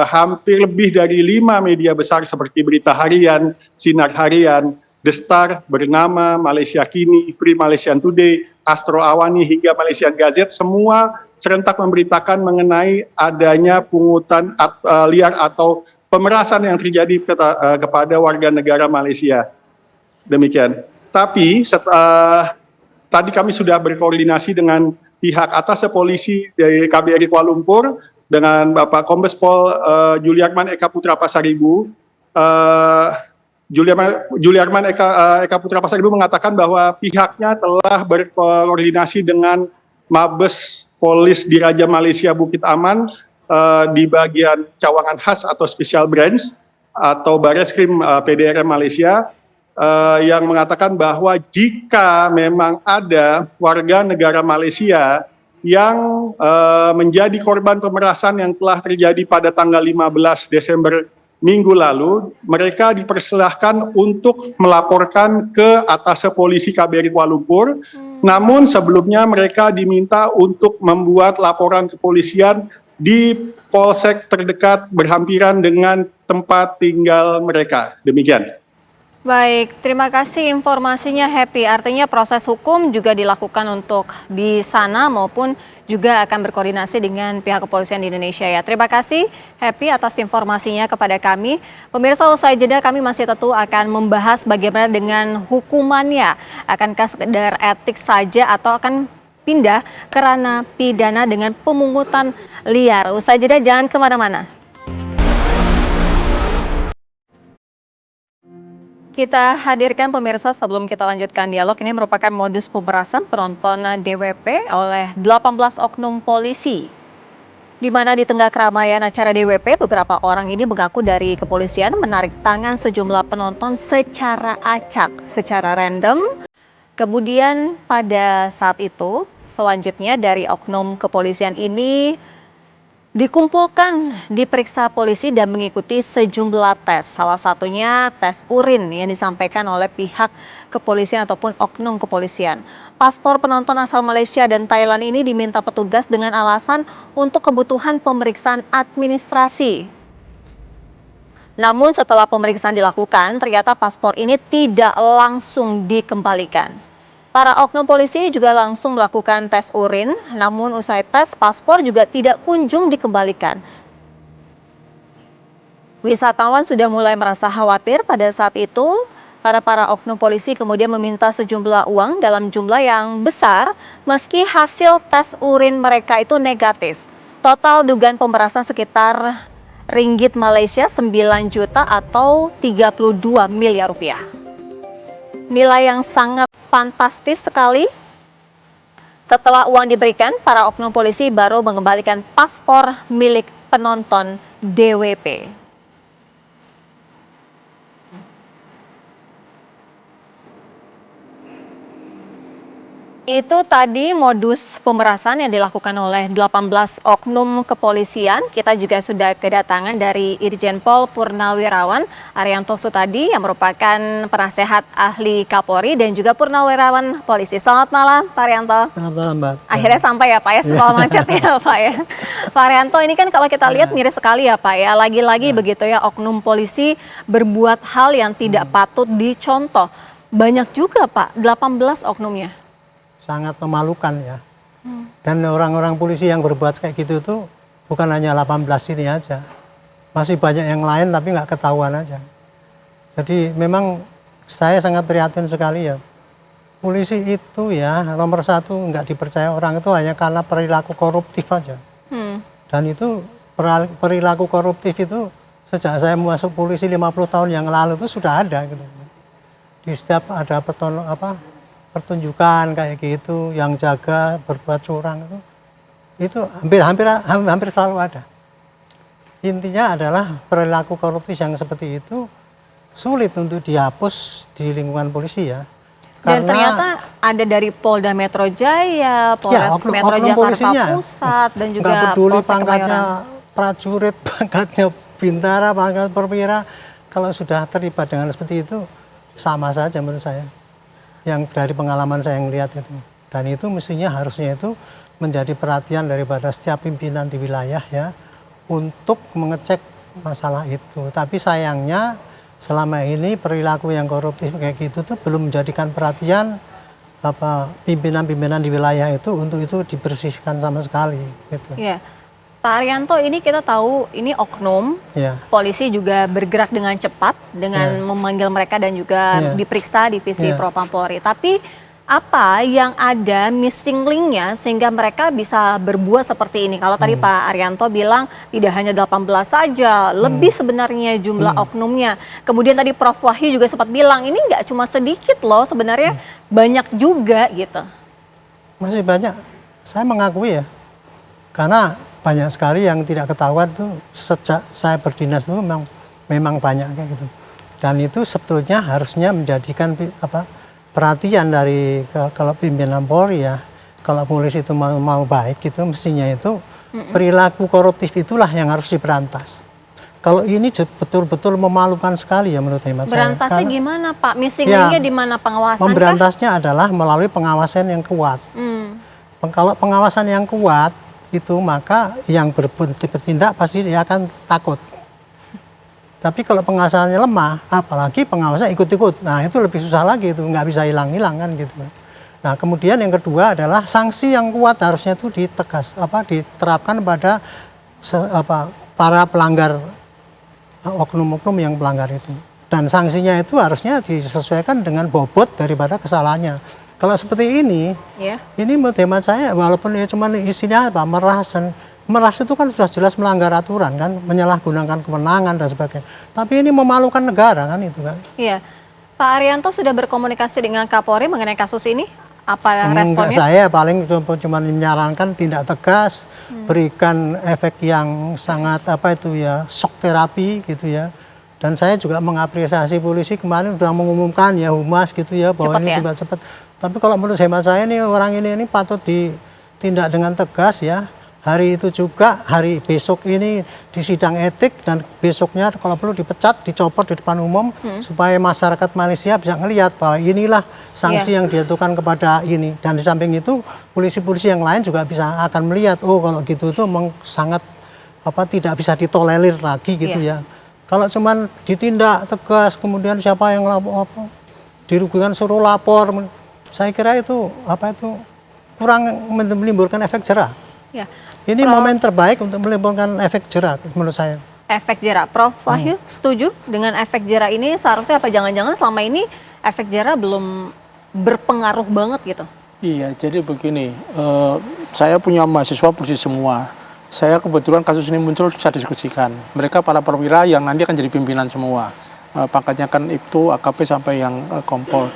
hampir lebih dari 5 media besar seperti Berita Harian, Sinar Harian, The Star, Bernama, Malaysia Kini, Free Malaysian Today, Astro Awani hingga Malaysian Gazette, semua serentak memberitakan mengenai adanya pungutan liar atau pemerasan yang terjadi kepada warga negara Malaysia. Demikian. Tapi tadi kami sudah berkoordinasi dengan pihak atas polisi dari KBRI Kuala Lumpur dengan Bapak Kombes Pol Juliarman Eka Putra Pasaribu. Juliarman Eka Putra Pasaribu mengatakan bahwa pihaknya telah berkoordinasi dengan Mabes Polis Diraja Malaysia Bukit Aman di bagian cawangan khas atau special branch atau Bareskrim PDRM Malaysia, yang mengatakan bahwa jika memang ada warga negara Malaysia yang menjadi korban pemerasan yang telah terjadi pada tanggal 15 Desember minggu lalu, mereka dipersilahkan untuk melaporkan ke atas polisi KBRI Kuala Lumpur. Namun sebelumnya mereka diminta untuk membuat laporan kepolisian di polsek terdekat berhampiran dengan tempat tinggal mereka. Demikian. Baik, terima kasih informasinya Happy. Artinya proses hukum juga dilakukan untuk di sana maupun juga akan berkoordinasi dengan pihak kepolisian di Indonesia ya. Terima kasih Happy atas informasinya kepada kami. Pemirsa, usai jeda kami masih tentu akan membahas bagaimana dengan hukumannya. Akankah sekedar etik saja atau akan pindah ke ranah pidana dengan pemungutan liar? Usai jeda jangan kemana-mana. Kita hadirkan pemirsa sebelum kita lanjutkan dialog. Ini merupakan modus pemerasan penonton DWP oleh 18 oknum polisi. Di mana di tengah keramaian acara DWP, beberapa orang ini mengaku dari kepolisian menarik tangan sejumlah penonton secara acak, secara random. Kemudian pada saat itu, selanjutnya dari oknum kepolisian ini dikumpulkan, diperiksa polisi dan mengikuti sejumlah tes. Salah satunya tes urin yang disampaikan oleh pihak kepolisian ataupun oknum kepolisian. Paspor penonton asal Malaysia dan Thailand ini diminta petugas dengan alasan untuk kebutuhan pemeriksaan administrasi. Namun setelah pemeriksaan dilakukan, ternyata paspor ini tidak langsung dikembalikan. Para oknum polisi juga langsung melakukan tes urin, namun usai tes, paspor juga tidak kunjung dikembalikan. Wisatawan sudah mulai merasa khawatir pada saat itu, karena para oknum polisi kemudian meminta sejumlah uang dalam jumlah yang besar, meski hasil tes urin mereka itu negatif. Total dugaan pemerasan sekitar ringgit Malaysia 9 juta atau 32 miliar rupiah. Nilai yang sangat fantastis sekali. Setelah uang diberikan, para oknum polisi baru mengembalikan paspor milik penonton DWP. Itu tadi modus pemerasan yang dilakukan oleh 18 oknum kepolisian. Kita juga sudah kedatangan dari Irjen Pol Purnawirawan Arianto Sutadi yang merupakan penasehat ahli Kapolri dan juga purnawirawan polisi. Selamat malam Pak Arianto. Selamat malam Mbak. Akhirnya sampai ya Pak ya setelah macet ya Pak ya. Pak Arianto, ini kan kalau kita lihat miris sekali ya Pak ya. Lagi-lagi begitu ya oknum polisi berbuat hal yang tidak patut dicontoh. Banyak juga Pak, 18 oknumnya. Sangat memalukan ya. Dan orang-orang polisi yang berbuat kayak gitu tuh bukan hanya 18 ini aja. Masih banyak yang lain tapi nggak ketahuan aja. Jadi memang saya sangat prihatin sekali ya. Polisi itu ya nomor satu nggak dipercaya orang itu hanya karena perilaku koruptif aja. Dan itu perilaku koruptif itu sejak saya masuk polisi 50 tahun yang lalu itu sudah ada gitu. Di setiap ada pertunjukan kayak gitu yang jaga berbuat curang itu hampir selalu ada. Intinya adalah perilaku koruptif yang seperti itu sulit untuk dihapus di lingkungan polisi ya. Dan ternyata ada dari Polda Metro Jaya, Polres Metro Jakarta Pusat dan juga nggak peduli Polsek pangkatnya Kemayoran. prajurit, pangkatnya bintara, pangkat perwira, kalau sudah terlibat dengan seperti itu sama saja menurut saya. Yang dari pengalaman saya yang lihat itu. Dan itu mestinya harusnya itu menjadi perhatian daripada setiap pimpinan di wilayah ya untuk mengecek masalah itu. Tapi sayangnya selama ini perilaku yang koruptif kayak gitu tuh belum menjadikan perhatian pimpinan-pimpinan di wilayah itu untuk itu dibersihkan sama sekali gitu. Iya. Pak Arianto, ini kita tahu ini oknum, polisi juga bergerak dengan cepat dengan memanggil mereka dan juga diperiksa divisi Propam Polri. Tapi apa yang ada missing link-nya sehingga mereka bisa berbuat seperti ini? Kalau tadi Pak Arianto bilang tidak hanya 18 saja, lebih sebenarnya jumlah oknumnya. Kemudian tadi Prof Wahyu juga sempat bilang ini nggak cuma sedikit loh, sebenarnya banyak juga gitu. Masih banyak, saya mengakui ya, karena banyak sekali yang tidak ketahuan tuh sejak saya berdinas itu memang banyak kayak gitu. Dan itu sebetulnya harusnya menjadikan perhatian dari kalau pimpinan Polri ya, kalau polisi itu mau baik gitu mestinya itu perilaku koruptif itulah yang harus diberantas. Kalau ini betul-betul memalukan sekali ya menurut hemat saya. Berantasnya gimana Pak? Missing link-nya di mana, pengawasan? Memberantasnya adalah melalui pengawasan yang kuat. Kalau pengawasan yang kuat itu maka yang bertindak pasti dia akan takut. Tapi kalau pengawasannya lemah, apalagi pengawasan ikut-ikut, nah itu lebih susah lagi, itu nggak bisa hilang-hilang kan gitu. Nah kemudian yang kedua adalah sanksi yang kuat harusnya itu diterapkan pada para pelanggar, oknum-oknum yang pelanggar itu. Dan sanksinya itu harusnya disesuaikan dengan bobot daripada kesalahannya. Kalau seperti ini menurut hemat saya walaupun ya cuma isinya meras itu kan sudah jelas melanggar aturan kan, menyalahgunakan kewenangan dan sebagainya. Tapi ini memalukan negara kan itu kan. Iya, Pak Arianto sudah berkomunikasi dengan Kapolri mengenai kasus ini. Apa responnya? Saya paling cuma menyarankan tindak tegas, berikan efek yang sangat shock terapi gitu ya. Dan saya juga mengapresiasi polisi kemarin sudah mengumumkan ya humas gitu ya bahwa ini tindak cepat. Tapi kalau menurut hemat saya nih orang ini patut ditindak dengan tegas ya. Hari itu juga, hari besok ini di sidang etik dan besoknya kalau perlu dipecat, dicopot di depan umum supaya masyarakat Malaysia bisa ngelihat bahwa inilah sanksi yang dijatuhkan kepada ini. Dan di samping itu polisi-polisi yang lain juga bisa akan melihat, oh kalau gitu itu memang sangat tidak bisa ditolerir lagi gitu ya. Kalau cuman ditindak tegas kemudian siapa yang dirugikan suruh lapor, saya kira itu kurang menimbulkan efek jerah. Ya. Ini momen terbaik untuk menimbulkan efek jerah menurut saya. Efek jerah, Prof. Wahyu setuju dengan efek jerah ini? Seharusnya apa jangan-jangan selama ini efek jerah belum berpengaruh banget gitu? Iya, jadi begini, saya punya mahasiswa polisi semua. Saya kebetulan kasus ini muncul saya diskusikan. Mereka para perwira yang nanti akan jadi pimpinan semua. Pangkatnya kan itu AKP sampai yang kompol.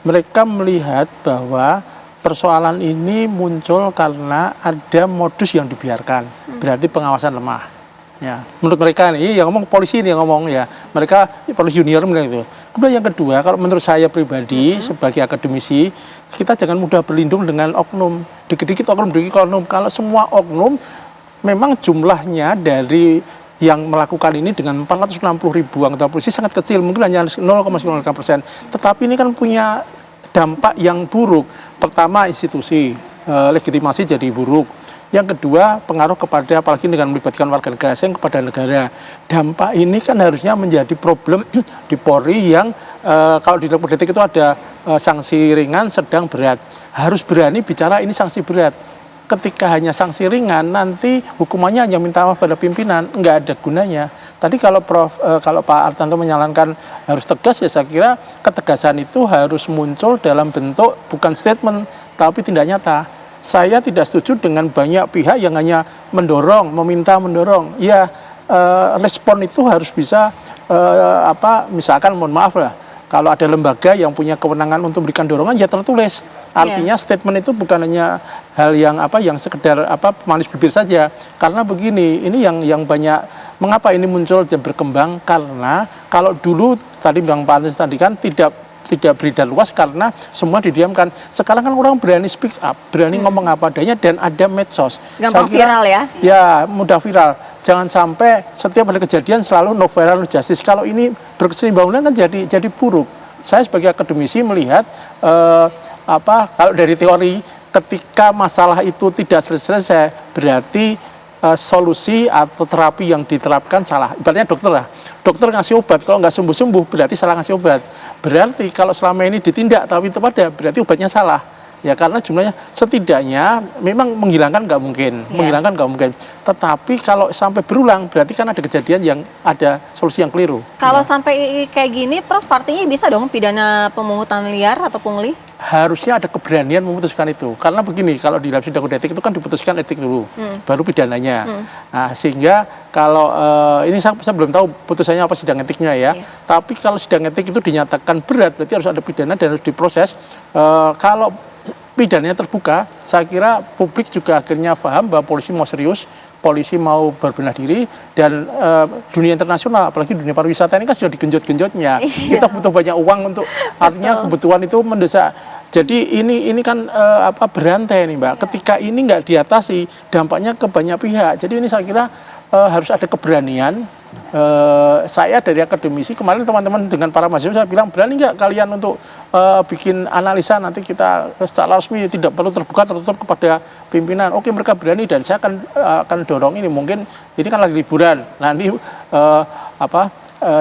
Mereka melihat bahwa persoalan ini muncul karena ada modus yang dibiarkan, berarti pengawasan lemah. Ya, menurut mereka nih, yang ngomong polisi ini yang ngomong ya, mereka polisi junior itu. Kemudian yang kedua, kalau menurut saya pribadi sebagai akademisi, kita jangan mudah berlindung dengan oknum. Dikit-dikit oknum, dikit oknum. Kalau semua oknum, memang jumlahnya dari yang melakukan ini dengan 460.000 anggota polisi sangat kecil, mungkin hanya 0,9%. Tetapi ini kan punya dampak yang buruk. Pertama, institusi, legitimasi jadi buruk. Yang kedua, pengaruh kepada, apalagi dengan melibatkan warga negara asing kepada negara. Dampak ini kan harusnya menjadi problem di Polri yang kalau di politik itu ada sanksi ringan, sedang, berat. Harus berani bicara ini sanksi berat. Ketika hanya sanksi ringan, nanti hukumannya hanya minta maaf pada pimpinan, nggak ada gunanya. Tadi kalau kalau Pak Artanto menyarankan harus tegas, ya saya kira ketegasan itu harus muncul dalam bentuk bukan statement, tapi tindak nyata. Saya tidak setuju dengan banyak pihak yang hanya mendorong, meminta mendorong. Ya, respon itu harus bisa, misalkan mohon maaf lah, kalau ada lembaga yang punya kewenangan untuk memberikan dorongan, ya tertulis. Artinya statement itu bukan hanya hal yang yang sekedar manis bibir saja. Karena begini, ini yang banyak, mengapa ini muncul dan berkembang, karena kalau dulu tadi Bang Pak Anies tadi kan tidak beredar luas karena semua didiamkan. Sekarang kan orang berani speak up, berani ngomong apa adanya, dan ada medsos. Gampang viral ya? Ya, mudah viral. Jangan sampai setiap ada kejadian selalu no viral, no justice. Kalau ini berkesinambungan kan jadi buruk. Saya sebagai akademisi melihat kalau dari teori, ketika masalah itu tidak selesai, berarti solusi atau terapi yang diterapkan salah. Ibaratnya dokter lah. Dokter ngasih obat, kalau nggak sembuh-sembuh berarti salah ngasih obat. Berarti kalau selama ini ditindak tapi itu berarti obatnya salah. Ya karena jumlahnya setidaknya memang menghilangkan nggak mungkin, menghilangkan nggak mungkin. Tetapi kalau sampai berulang berarti kan ada kejadian yang ada solusi yang keliru. Kalau sampai kayak gini, Prof, artinya bisa dong pidana pemungutan liar atau pungli? Harusnya ada keberanian memutuskan itu. Karena begini, kalau di dalam sidang kode etik itu kan diputuskan etik dulu, baru pidananya. Nah, sehingga kalau ini saya belum tahu putusannya apa sidang etiknya ya. Tapi kalau sidang etik itu dinyatakan berat, berarti harus ada pidana dan harus diproses. Kalau pidananya terbuka, saya kira publik juga akhirnya paham bahwa polisi mau serius, polisi mau berbenah diri, dan dunia internasional, apalagi dunia pariwisata ini kan sudah digenjot-genjotnya. Kita butuh banyak uang untuk, artinya kebutuhan itu mendesak. Jadi ini kan berantai nih Mbak. Ketika ini nggak diatasi, dampaknya ke banyak pihak. Jadi ini saya kira harus ada keberanian. Saya dari akademisi kemarin teman-teman dengan para mahasiswa saya bilang, berani nggak kalian untuk bikin analisa, nanti kita secara resmi tidak perlu terbuka tertutup kepada pimpinan. Oke, mereka berani, dan saya akan dorong ini. Mungkin ini kan lagi liburan, nanti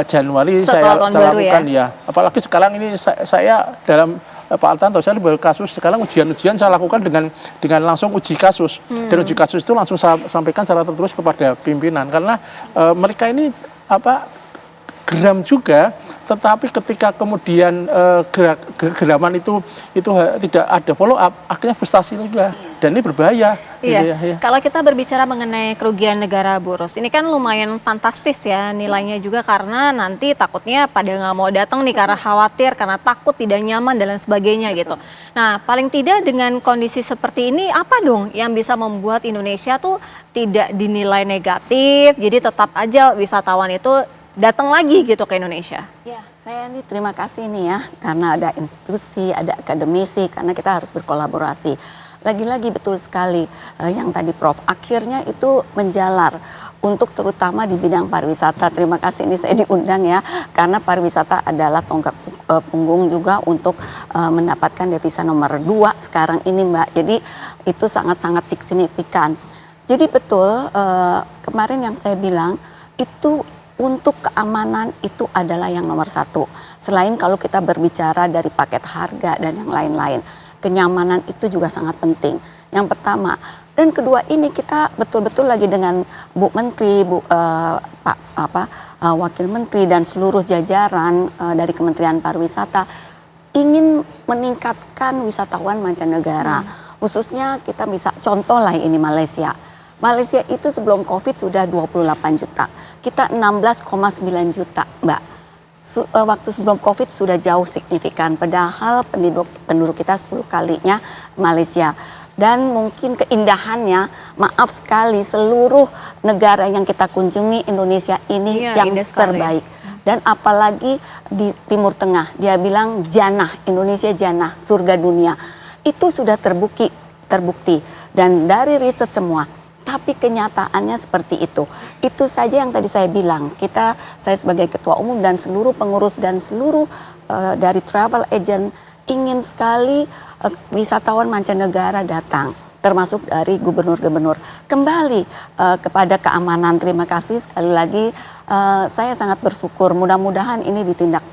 Januari saya lakukan ya. Apalagi sekarang ini saya dalam Pak Artanto, saya berkasus sekarang ujian-ujian saya lakukan dengan langsung uji kasus. Dan uji kasus itu langsung saya sampaikan secara tertulis kepada pimpinan, karena mereka ini geram juga, tetapi ketika kemudian geraman itu tidak ada follow up, akhirnya frustasi juga, dan ini berbahaya. Iya. Gitu ya. Kalau kita berbicara mengenai kerugian negara, Bu Ros, ini kan lumayan fantastis ya nilainya juga, karena nanti takutnya pada nggak mau datang nih karena khawatir, karena takut tidak nyaman dan lain sebagainya gitu. Nah, paling tidak dengan kondisi seperti ini, apa dong yang bisa membuat Indonesia tuh tidak dinilai negatif, jadi tetap aja wisatawan itu datang lagi gitu ke Indonesia? Ya, saya nih terima kasih nih ya, karena ada institusi, ada akademisi, karena kita harus berkolaborasi. Lagi-lagi betul sekali yang tadi Prof, akhirnya itu menjalar untuk terutama di bidang pariwisata. Terima kasih ini saya diundang ya, karena pariwisata adalah tonggak punggung juga untuk mendapatkan devisa nomor 2 sekarang ini Mbak. Jadi itu sangat-sangat signifikan. Jadi betul kemarin yang saya bilang itu untuk keamanan itu adalah yang nomor 1. Selain kalau kita berbicara dari paket harga dan yang lain-lain. Kenyamanan itu juga sangat penting. Yang pertama. Dan kedua ini kita betul-betul lagi dengan Bu Menteri, Wakil Menteri dan seluruh jajaran dari Kementerian Pariwisata ingin meningkatkan wisatawan mancanegara. Khususnya kita bisa contoh lah ini Malaysia. Malaysia itu sebelum COVID sudah 28 juta. Kita 16,9 juta, Mbak. Waktu sebelum COVID sudah jauh signifikan, padahal penduduk kita 10 kalinya Malaysia. Dan mungkin keindahannya, maaf sekali, seluruh negara yang kita kunjungi Indonesia ini yang terbaik. Dan apalagi di Timur Tengah, dia bilang jannah, Indonesia jannah, surga dunia. Itu sudah terbukti. Dan dari riset semua. Tapi kenyataannya seperti itu. Itu saja yang tadi saya bilang. Saya sebagai ketua umum dan seluruh pengurus dan seluruh dari travel agent ingin sekali wisatawan mancanegara datang. Termasuk dari gubernur-gubernur. Kembali kepada keamanan. Terima kasih sekali lagi. Saya sangat bersyukur. Mudah-mudahan ini ditindak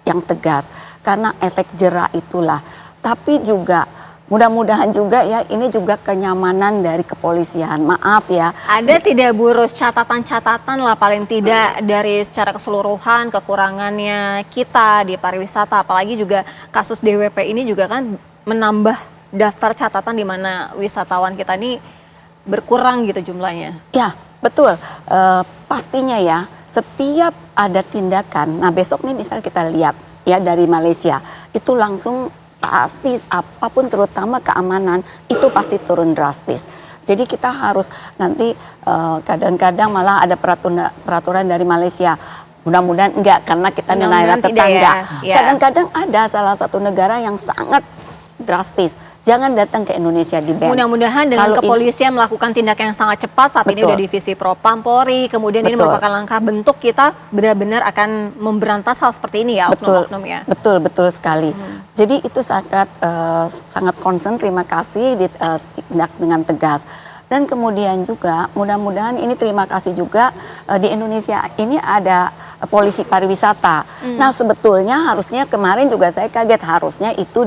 yang tegas. Karena efek jera itulah. Tapi juga mudah-mudahan juga ya, ini juga kenyamanan dari kepolisian. Maaf ya. Ada tidak Burus catatan-catatan lah paling tidak dari secara keseluruhan kekurangannya kita di pariwisata, apalagi juga kasus DWP ini juga kan menambah daftar catatan di mana wisatawan kita ini berkurang gitu jumlahnya. Ya, betul. Pastinya ya, setiap ada tindakan. Nah, besok nih misal kita lihat ya dari Malaysia, itu langsung pasti apapun terutama keamanan itu pasti turun drastis. Jadi kita harus nanti kadang-kadang malah ada peraturan dari Malaysia. Mudah-mudahan enggak karena kita negara tetangga. Kadang-kadang ada salah satu negara yang sangat drastis. Jangan datang ke Indonesia di ban. Mudah-mudahan dengan kepolisian melakukan tindakan yang sangat cepat. Saat ini udah divisi Propam Polri, kemudian ini merupakan langkah bentuk kita benar-benar akan memberantas hal seperti ini ya, oknum-oknum ya. Betul sekali. Jadi itu sangat concern, terima kasih ditindak dengan tegas. Dan kemudian juga mudah-mudahan ini terima kasih juga di Indonesia ini ada polisi pariwisata. Nah sebetulnya harusnya kemarin juga saya kaget harusnya itu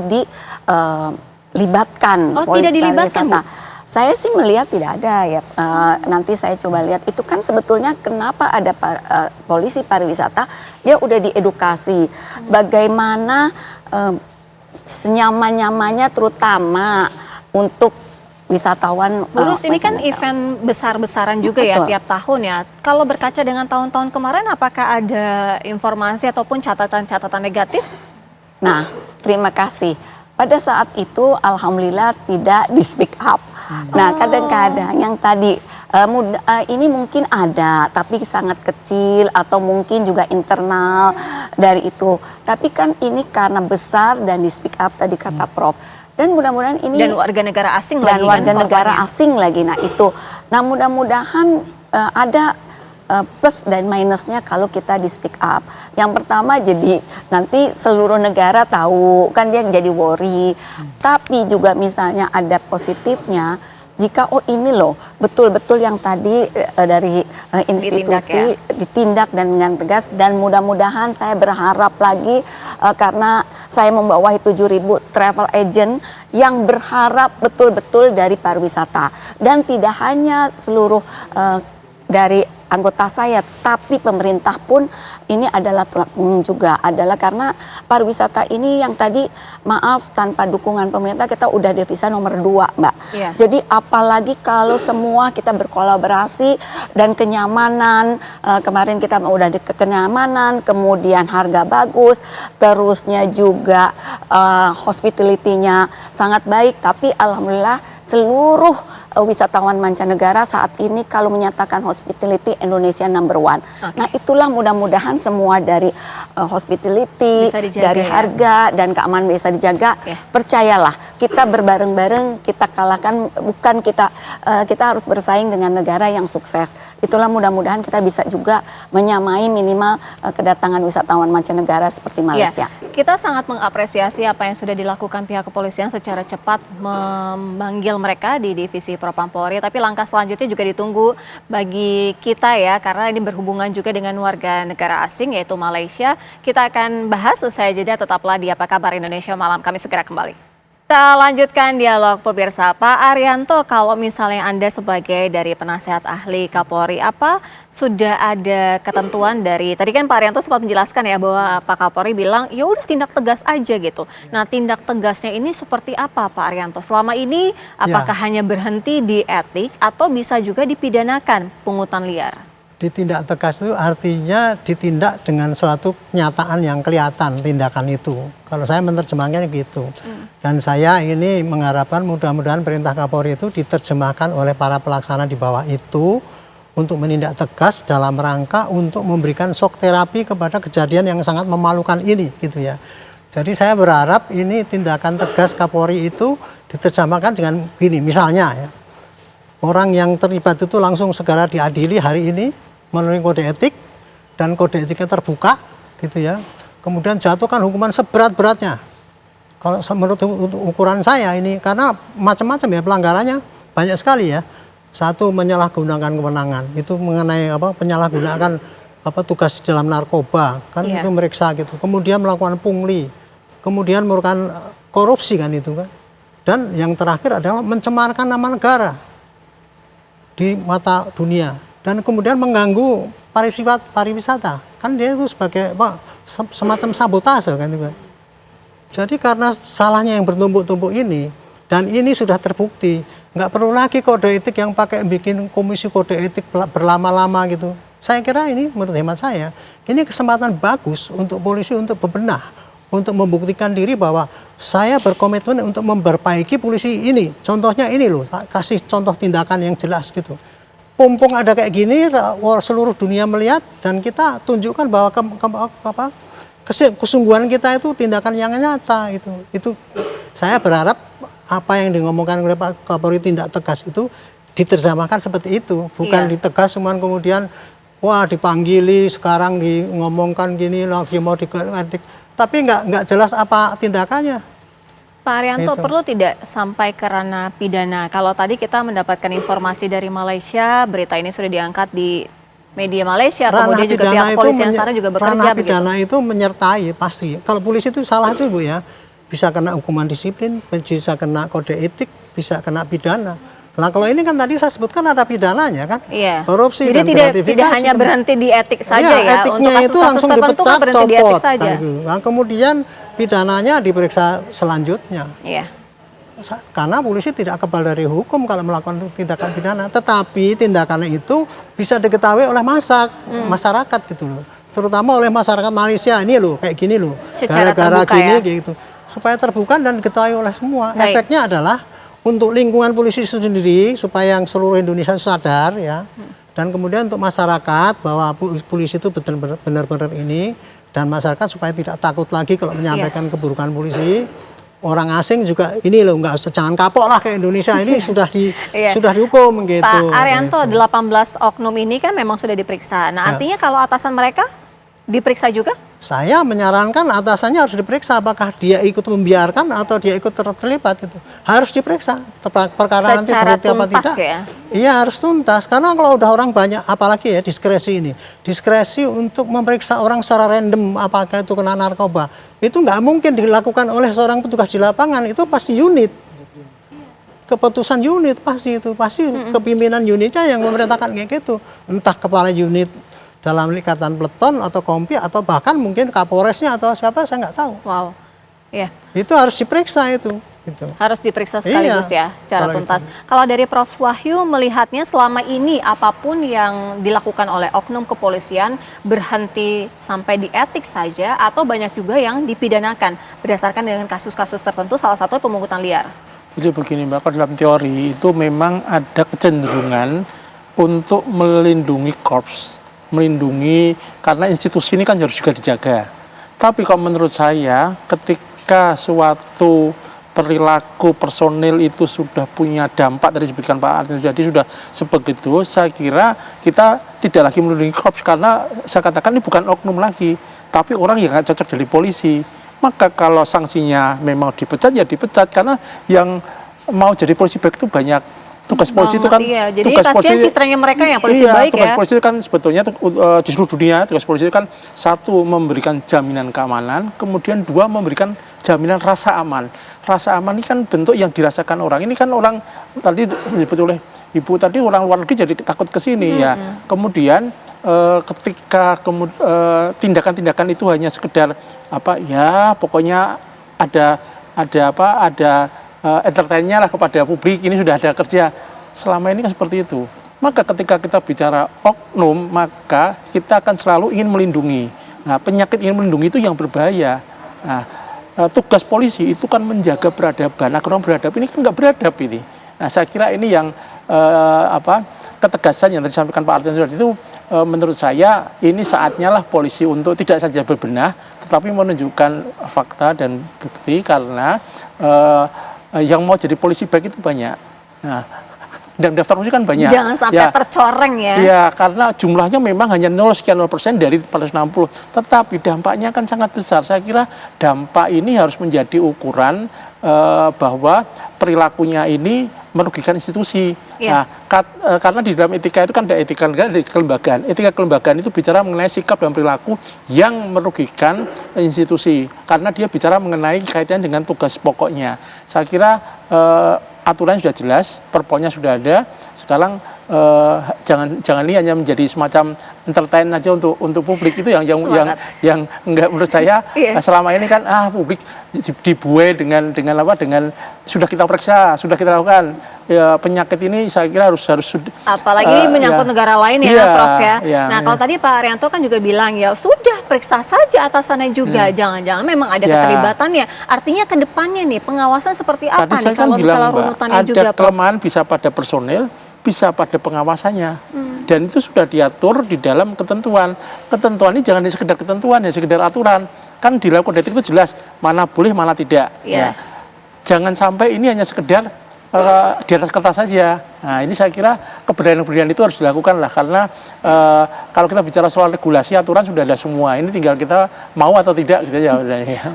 libatkan polisi pariwisata. Saya sih melihat tidak ada ya. Nanti saya coba lihat itu kan sebetulnya kenapa ada polisi pariwisata, dia udah diedukasi bagaimana senyaman-nyamannya terutama untuk wisatawan. Burus ini kan event besar-besaran juga ya tiap tahun ya. Kalau berkaca dengan tahun-tahun kemarin, apakah ada informasi ataupun catatan-catatan negatif? Nah, terima kasih. Pada saat itu alhamdulillah tidak di speak up. Nah kadang-kadang yang tadi ini mungkin ada tapi sangat kecil atau mungkin juga internal dari itu. Tapi kan ini karena besar dan di speak up tadi kata Prof. Dan mudah-mudahan ini dan warga negara asing dan lagi warga negara asing lagi. Nah itu. Nah mudah-mudahan ada plus dan minusnya kalau kita di speak up. Yang pertama jadi nanti seluruh negara tahu kan dia jadi worry. Tapi juga misalnya ada positifnya jika ini loh betul-betul yang tadi dari institusi ditindak dan dengan tegas dan mudah-mudahan saya berharap lagi karena saya membawahi 7.000 travel agent yang berharap betul-betul dari pariwisata dan tidak hanya seluruh dari anggota saya, tapi pemerintah pun ini adalah tulang punggung juga adalah karena pariwisata ini yang tadi maaf tanpa dukungan pemerintah kita udah devisa nomor 2 Mbak. Jadi apalagi kalau semua kita berkolaborasi dan kenyamanan kemarin kita udah kenyamanan, kemudian harga bagus, terusnya juga hospitality-nya sangat baik, tapi alhamdulillah seluruh wisatawan mancanegara saat ini kalau menyatakan hospitality Indonesia number one. Nah itulah mudah-mudahan semua dari hospitality, dari harga dan keamanan bisa dijaga. Percayalah, kita berbareng-bareng, kita kalahkan, bukan kita harus bersaing dengan negara yang sukses. Itulah mudah-mudahan kita bisa juga menyamai minimal kedatangan wisatawan mancanegara seperti Malaysia. Kita sangat mengapresiasi apa yang sudah dilakukan pihak kepolisian secara cepat memanggil mereka di divisi Propam Polri, tapi langkah selanjutnya juga ditunggu bagi kita ya, karena ini berhubungan juga dengan warga negara asing yaitu Malaysia. Kita akan bahas usai jeda, tetaplah di Apa Kabar Indonesia Malam, kami segera kembali. Kita lanjutkan dialog pemirsa. Pak Arianto, kalau misalnya Anda sebagai dari penasehat ahli Kapolri, apa sudah ada ketentuan dari, tadi kan Pak Arianto sempat menjelaskan ya bahwa Pak Kapolri bilang ya udah tindak tegas aja gitu. Nah tindak tegasnya ini seperti apa Pak Arianto? Selama ini apakah hanya berhenti di etik atau bisa juga dipidanakan pungutan liar? Ditindak tegas itu artinya ditindak dengan suatu kenyataan yang kelihatan tindakan itu. Kalau saya menerjemahkannya gitu. Dan saya ini mengharapkan mudah-mudahan perintah Kapolri itu diterjemahkan oleh para pelaksana di bawah itu untuk menindak tegas dalam rangka untuk memberikan shock terapi kepada kejadian yang sangat memalukan ini gitu ya. Jadi saya berharap ini tindakan tegas Kapolri itu diterjemahkan dengan gini, misalnya ya. Orang yang terlibat itu langsung segera diadili hari ini melalui kode etik, dan kode etiknya terbuka gitu ya. Kemudian jatuhkan hukuman seberat-beratnya. Kalau menurut ukuran saya ini, karena macam-macam ya pelanggarannya, banyak sekali ya. Satu, menyalahgunakan kewenangan, itu mengenai penyalahgunaan tugas di dalam narkoba, kan itu meriksa gitu. Kemudian melakukan pungli, kemudian melakukan korupsi kan itu kan. Dan yang terakhir adalah mencemarkan nama negara di mata dunia. Dan kemudian mengganggu pariwisata, kan dia itu sebagai semacam sabotase kan itu kan. Jadi karena salahnya yang bertumpuk-tumpuk ini, dan ini sudah terbukti, nggak perlu lagi kode etik yang pakai bikin komisi kode etik berlama-lama gitu. Saya kira ini menurut hemat saya, ini kesempatan bagus untuk polisi untuk bebenah, untuk membuktikan diri bahwa saya berkomitmen untuk memperbaiki polisi ini. Contohnya ini loh, kasih contoh tindakan yang jelas gitu. Mumpung ada kayak gini, seluruh dunia melihat, dan kita tunjukkan bahwa kesungguhan kita itu tindakan yang nyata itu. Itu saya berharap apa yang ngomongkan oleh Pak Kapolri tindak tegas itu diterjemahkan seperti itu, bukan ditegas cuman kemudian wah dipanggili sekarang ngomongkan gini lagi mau dikritik, tapi nggak jelas apa tindakannya. Pak Arianto, perlu tidak sampai ke ranah pidana? Kalau tadi kita mendapatkan informasi dari Malaysia, berita ini sudah diangkat di media Malaysia, kemudian juga pihak kepolisian sana juga bekerja. Ranah pidana itu menyertai pasti. Kalau polisi itu salah itu Bu ya, bisa kena hukuman disiplin, bisa kena kode etik, bisa kena pidana. Nah kalau ini kan tadi saya sebutkan ada pidananya kan, korupsi dan gratifikasi. Jadi tidak hanya berhenti di etik saja ya, etiknya untuk itu langsung dipecat, copot. Nah, kemudian pidananya diperiksa selanjutnya. Karena polisi tidak kebal dari hukum kalau melakukan tindakan pidana, tetapi tindakannya itu bisa diketahui oleh masyarakat gitu loh, terutama oleh masyarakat Malaysia ini loh, kayak gini loh, gara-gara gini gitu, supaya terbuka dan diketahui oleh semua. Efeknya adalah untuk lingkungan polisi sendiri supaya yang seluruh Indonesia sadar ya, dan kemudian untuk masyarakat bahwa polisi itu benar-benar ini, dan masyarakat supaya tidak takut lagi kalau menyampaikan keburukan polisi. Orang asing juga ini loh, jangan kapok lah kayak Indonesia ini sudah dihukum gitu. Pak Arianto, 18 oknum ini kan memang sudah diperiksa. Nah artinya kalau atasan mereka diperiksa juga? Saya menyarankan atasannya harus diperiksa apakah dia ikut membiarkan atau dia ikut terlibat gitu. Harus diperiksa perkara nanti terbukti apa tidak. Iya harus tuntas, karena kalau udah orang banyak, apalagi ya diskresi ini, diskresi untuk memeriksa orang secara random apakah itu kena narkoba, itu nggak mungkin dilakukan oleh seorang petugas di lapangan, itu pasti unit. Keputusan unit pasti kepimpinan unitnya yang memerintahkan kayak gitu, entah kepala unit dalam ikatan peleton atau kompi atau bahkan mungkin kapolresnya atau siapa saya nggak tahu. Wow, itu harus diperiksa itu. Gitu. Harus diperiksa sekaligus ya secara tuntas. Kalau dari Prof Wahyu melihatnya selama ini apapun yang dilakukan oleh oknum kepolisian berhenti sampai di etik saja atau banyak juga yang dipidanakan berdasarkan dengan kasus-kasus tertentu, salah satu pemungutan liar. Jadi begini Mbak, kalau dalam teori itu memang ada kecenderungan untuk melindungi korps, melindungi karena institusi ini kan harus juga dijaga. Tapi kalau menurut saya ketika suatu perilaku personil itu sudah punya dampak, tadi disebutkan Pak Artin, jadi sudah sebegitu, saya kira kita tidak lagi melindungi korps karena saya katakan ini bukan oknum lagi, tapi orang yang nggak cocok dari polisi. Maka kalau sanksinya memang dipecat ya dipecat, karena yang mau jadi polisi baik itu banyak. Tugas polisi itu kan, iya. Jadi tugas kasihan polisi, citranya mereka yang polisi iya, baik tugas ya. polisi itu kan sebetulnya di seluruh dunia tugas polisi itu kan satu memberikan jaminan keamanan, kemudian dua memberikan jaminan rasa aman. Rasa aman ini kan bentuk yang dirasakan orang. Ini kan orang tadi disebut oleh Ibu tadi orang luar negeri jadi takut ke sini ya. Kemudian ketika tindakan-tindakan itu hanya sekedar apa ya, pokoknya ada entertainnya lah kepada publik, ini sudah ada kerja. Selama ini kan seperti itu. Maka ketika kita bicara oknum, maka kita akan selalu ingin melindungi. Nah, penyakit ingin melindungi itu yang berbahaya. Nah, tugas polisi itu kan menjaga peradaban. Agar orang beradab, ini kan nggak beradab ini. Nah, saya kira ini yang ketegasan yang tadi disampaikan Pak Artin itu menurut saya ini saatnya lah polisi untuk tidak saja berbenah, tetapi menunjukkan fakta dan bukti karena yang mau jadi polisi baik itu banyak. Nah, dan daftar polisi kan banyak. Jangan sampai tercoreng ya. Iya, karena jumlahnya memang hanya 0,0% dari 460. Tetapi dampaknya kan sangat besar. Saya kira dampak ini harus menjadi ukuran bahwa perilakunya ini merugikan institusi. Nah, karena di dalam etika itu kan ada etika negara, ada etika kelembagaan. Etika kelembagaan itu bicara mengenai sikap dan perilaku yang merugikan institusi. Karena dia bicara mengenai kaitannya dengan tugas pokoknya. Saya kira aturan sudah jelas, perpolnya sudah ada. Sekarang jangan ini hanya menjadi semacam entertain aja untuk publik, itu yang enggak menurut saya selama ini kan publik dibuai dengan sudah kita periksa, sudah kita lakukan ya, penyakit ini saya kira harus apalagi menyangkut negara lain ya, Prof ya. Nah, kalau tadi Pak Arianto kan juga bilang ya sudah periksa saja atasannya juga, jangan-jangan memang ada keterlibatannya. Artinya ke depannya nih pengawasan seperti apa tadi nih saya kalau kan misalnya bilang, runutannya Mbak, juga, ada kelemahan bisa pada personil, bisa pada pengawasannya. Dan itu sudah diatur di dalam ketentuan. Ketentuan ini jangan hanya sekedar ketentuan, ya sekedar aturan. Kan di dalam kode etik itu jelas mana boleh, mana tidak. Ya. Jangan sampai ini hanya sekedar di atas kertas saja. Nah, ini saya kira keberanian-keberanian itu harus dilakukan lah, karena kalau kita bicara soal regulasi, aturan sudah ada semua. Ini tinggal kita mau atau tidak gitu ya.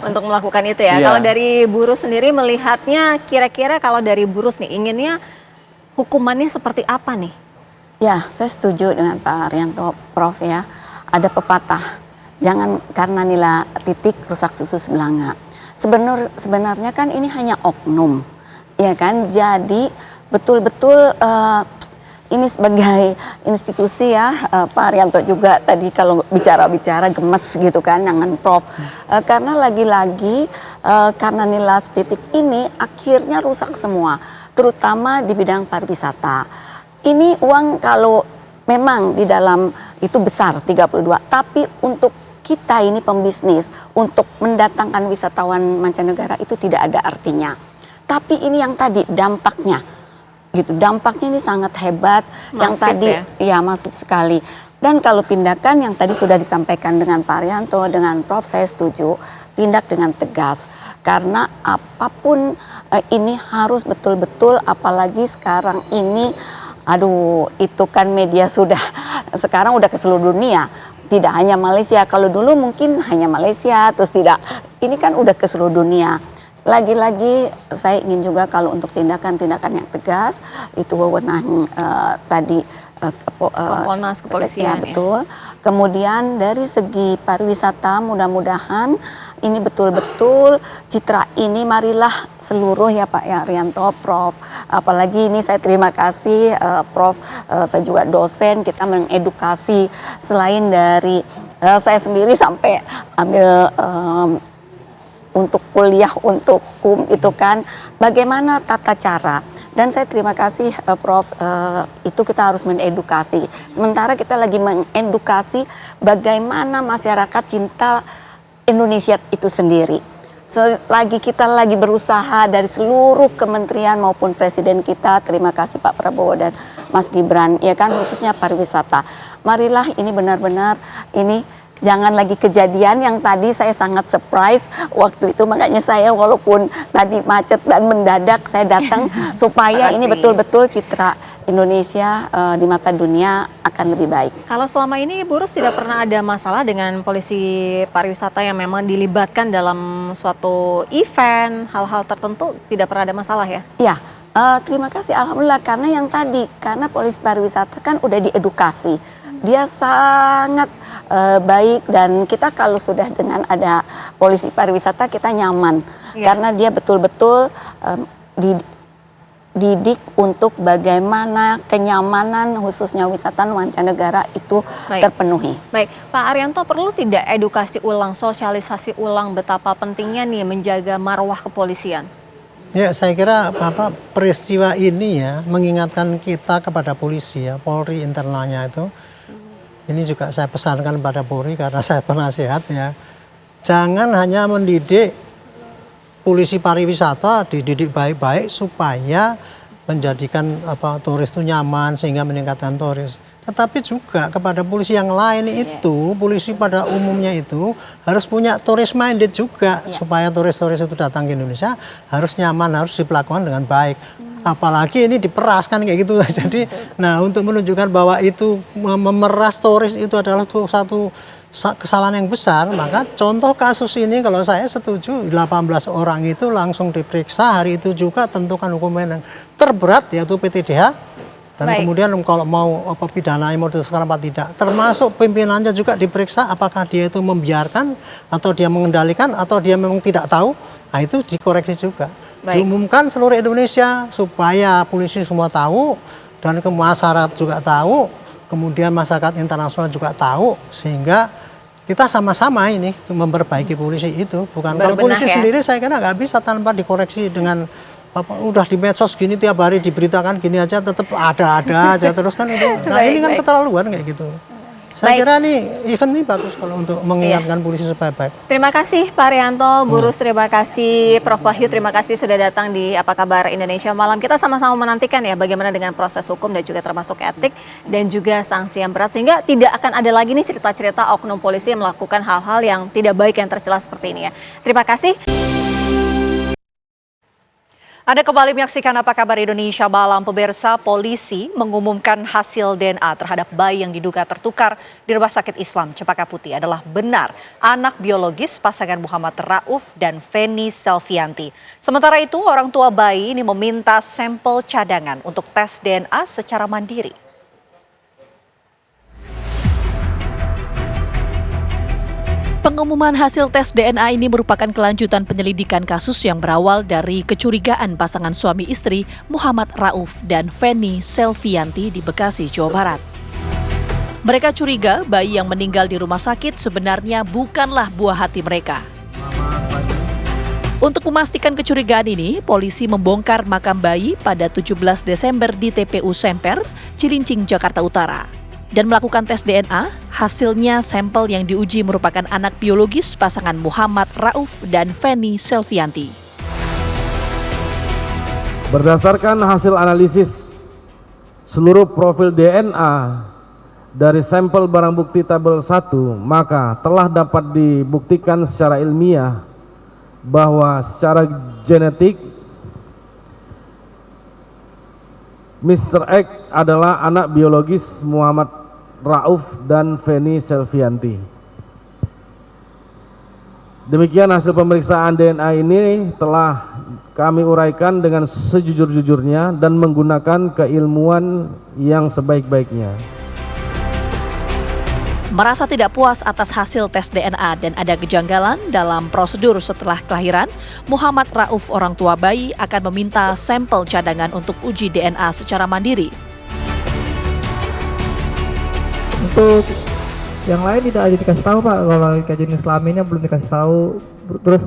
Untuk melakukan itu ya. Kalau dari buruh sendiri melihatnya, kira-kira kalau dari buruh nih inginnya hukumannya seperti apa nih? Ya, saya setuju dengan Pak Arianto, Prof ya. Ada pepatah, jangan karena nila titik rusak susu sebelanga. Sebenarnya kan ini hanya oknum, ya kan. Jadi betul-betul ini sebagai institusi ya, Pak Arianto juga tadi kalau bicara-bicara gemes gitu kan dengan Prof. Karena lagi-lagi karena nila titik ini akhirnya rusak semua, terutama di bidang pariwisata. Ini uang kalau memang di dalam itu besar 32, tapi untuk kita ini pembisnis, untuk mendatangkan wisatawan mancanegara itu tidak ada artinya. Tapi ini yang tadi dampaknya gitu, dampaknya ini sangat hebat, masif yang tadi ya masif sekali. Dan kalau tindakan yang tadi sudah disampaikan dengan Pak Arianto, dengan Prof, saya setuju, tindak dengan tegas. Karena apapun ini harus betul-betul, apalagi sekarang ini aduh, itu kan media sudah sekarang udah ke seluruh dunia, tidak hanya Malaysia. Kalau dulu mungkin hanya Malaysia, terus tidak, ini kan udah ke seluruh dunia. Lagi-lagi saya ingin juga kalau untuk tindakan-tindakan yang tegas itu wewenang tadi Kompolnas kepolisian. Ya, betul. Kemudian dari segi pariwisata, mudah-mudahan ini betul-betul citra ini marilah seluruh ya Pak ya Arianto, Prof. Apalagi ini saya terima kasih Prof. Saya juga dosen, kita mengedukasi selain dari saya sendiri sampai ambil untuk kuliah untuk hukum itu kan bagaimana tata cara. Dan saya terima kasih Prof, itu kita harus mengedukasi. Sementara kita lagi mengedukasi bagaimana masyarakat cinta Indonesia itu sendiri. Selagi kita lagi berusaha dari seluruh kementerian maupun presiden kita, terima kasih Pak Prabowo dan Mas Gibran, ya kan, khususnya pariwisata. Marilah ini benar-benar ini jangan lagi kejadian yang tadi saya sangat surprise waktu itu, makanya saya walaupun tadi macet dan mendadak saya datang supaya ini betul-betul citra Indonesia di mata dunia akan lebih baik. Kalau selama ini Bu Rus tidak pernah ada masalah dengan polisi pariwisata yang memang dilibatkan dalam suatu event, hal-hal tertentu, tidak pernah ada masalah ya? Ya, terima kasih alhamdulillah, karena polisi pariwisata kan udah diedukasi. Dia sangat baik, dan kita kalau sudah dengan ada polisi pariwisata kita nyaman karena dia betul-betul didik untuk bagaimana kenyamanan khususnya wisatawan mancanegara itu terpenuhi. Baik, Pak Arianto, perlu tidak edukasi ulang, sosialisasi ulang betapa pentingnya nih menjaga marwah kepolisian? Ya, saya kira peristiwa ini ya mengingatkan kita kepada polisi ya, Polri internalnya itu. Ini juga saya pesankan pada Polri karena saya penasehat ya. Jangan hanya mendidik polisi pariwisata, dididik baik-baik supaya menjadikan turis itu nyaman sehingga meningkatkan turis. Tetapi juga kepada polisi yang lain itu, polisi pada umumnya itu harus punya tourist minded juga supaya turis-turis itu datang ke Indonesia harus nyaman, harus diperlakukan dengan baik. Apalagi ini diperas kan kayak gitu. Jadi, nah untuk menunjukkan bahwa itu memeras turis itu adalah satu kesalahan yang besar, maka contoh kasus ini kalau saya setuju 18 orang itu langsung diperiksa hari itu juga, tentukan hukuman yang terberat yaitu PTDH, dan kemudian kalau mau pidana mau ditetapkan apa tidak, termasuk pimpinannya juga diperiksa apakah dia itu membiarkan atau dia mengendalikan atau dia memang tidak tahu, nah itu dikoreksi juga. Diumumkan seluruh Indonesia supaya polisi semua tahu dan masyarakat juga tahu, kemudian masyarakat internasional juga tahu, sehingga kita sama-sama ini memperbaiki polisi itu. Bukan kalau polisi sendiri saya kira nggak bisa tanpa dikoreksi dengan udah di medsos gini tiap hari diberitakan gini aja tetap ada aja terus kan itu. Nah ini kan keterlaluan kayak gitu. Saya kira nih event ini bagus kalau untuk mengingatkan polisi supaya baik. Terima kasih Pak Arianto, Bu Rus, terima kasih Prof Wahyu, terima kasih sudah datang di Apa Kabar Indonesia Malam. Kita sama-sama menantikan ya bagaimana dengan proses hukum dan juga termasuk etik dan juga sanksi yang berat, sehingga tidak akan ada lagi nih cerita-cerita oknum polisi yang melakukan hal-hal yang tidak baik yang tercela seperti ini ya. Terima kasih. Anda kembali menyaksikan Apa Kabar Indonesia Malam. Pemirsa, polisi mengumumkan hasil DNA terhadap bayi yang diduga tertukar di Rumah Sakit Islam Cempaka Putih adalah benar anak biologis pasangan Muhammad Rauf dan Feni Selvianti. Sementara itu, orang tua bayi ini meminta sampel cadangan untuk tes DNA secara mandiri. Pengumuman hasil tes DNA ini merupakan kelanjutan penyelidikan kasus yang berawal dari kecurigaan pasangan suami istri Muhammad Rauf dan Feni Selvianti di Bekasi, Jawa Barat. Mereka curiga bayi yang meninggal di rumah sakit sebenarnya bukanlah buah hati mereka. Untuk memastikan kecurigaan ini, polisi membongkar makam bayi pada 17 Desember di TPU Semper, Cilincing, Jakarta Utara. Dan melakukan tes DNA, hasilnya sampel yang diuji merupakan anak biologis pasangan Muhammad Rauf dan Feni Selvianti. Berdasarkan hasil analisis seluruh profil DNA dari sampel barang bukti tabel 1, maka telah dapat dibuktikan secara ilmiah bahwa secara genetik Mr. X adalah anak biologis Muhammad Rauf dan Feni Selvianti. Demikian hasil pemeriksaan DNA ini telah kami uraikan dengan sejujur-jujurnya dan menggunakan keilmuan yang sebaik-baiknya. Merasa tidak puas atas hasil tes DNA dan ada kejanggalan dalam prosedur setelah kelahiran, Muhammad Rauf, orang tua bayi, akan meminta sampel cadangan untuk uji DNA secara mandiri. Untuk yang lain tidak ada dikasih tahu Pak, kalau kayak jenis kelaminnya belum dikasih tahu. Terus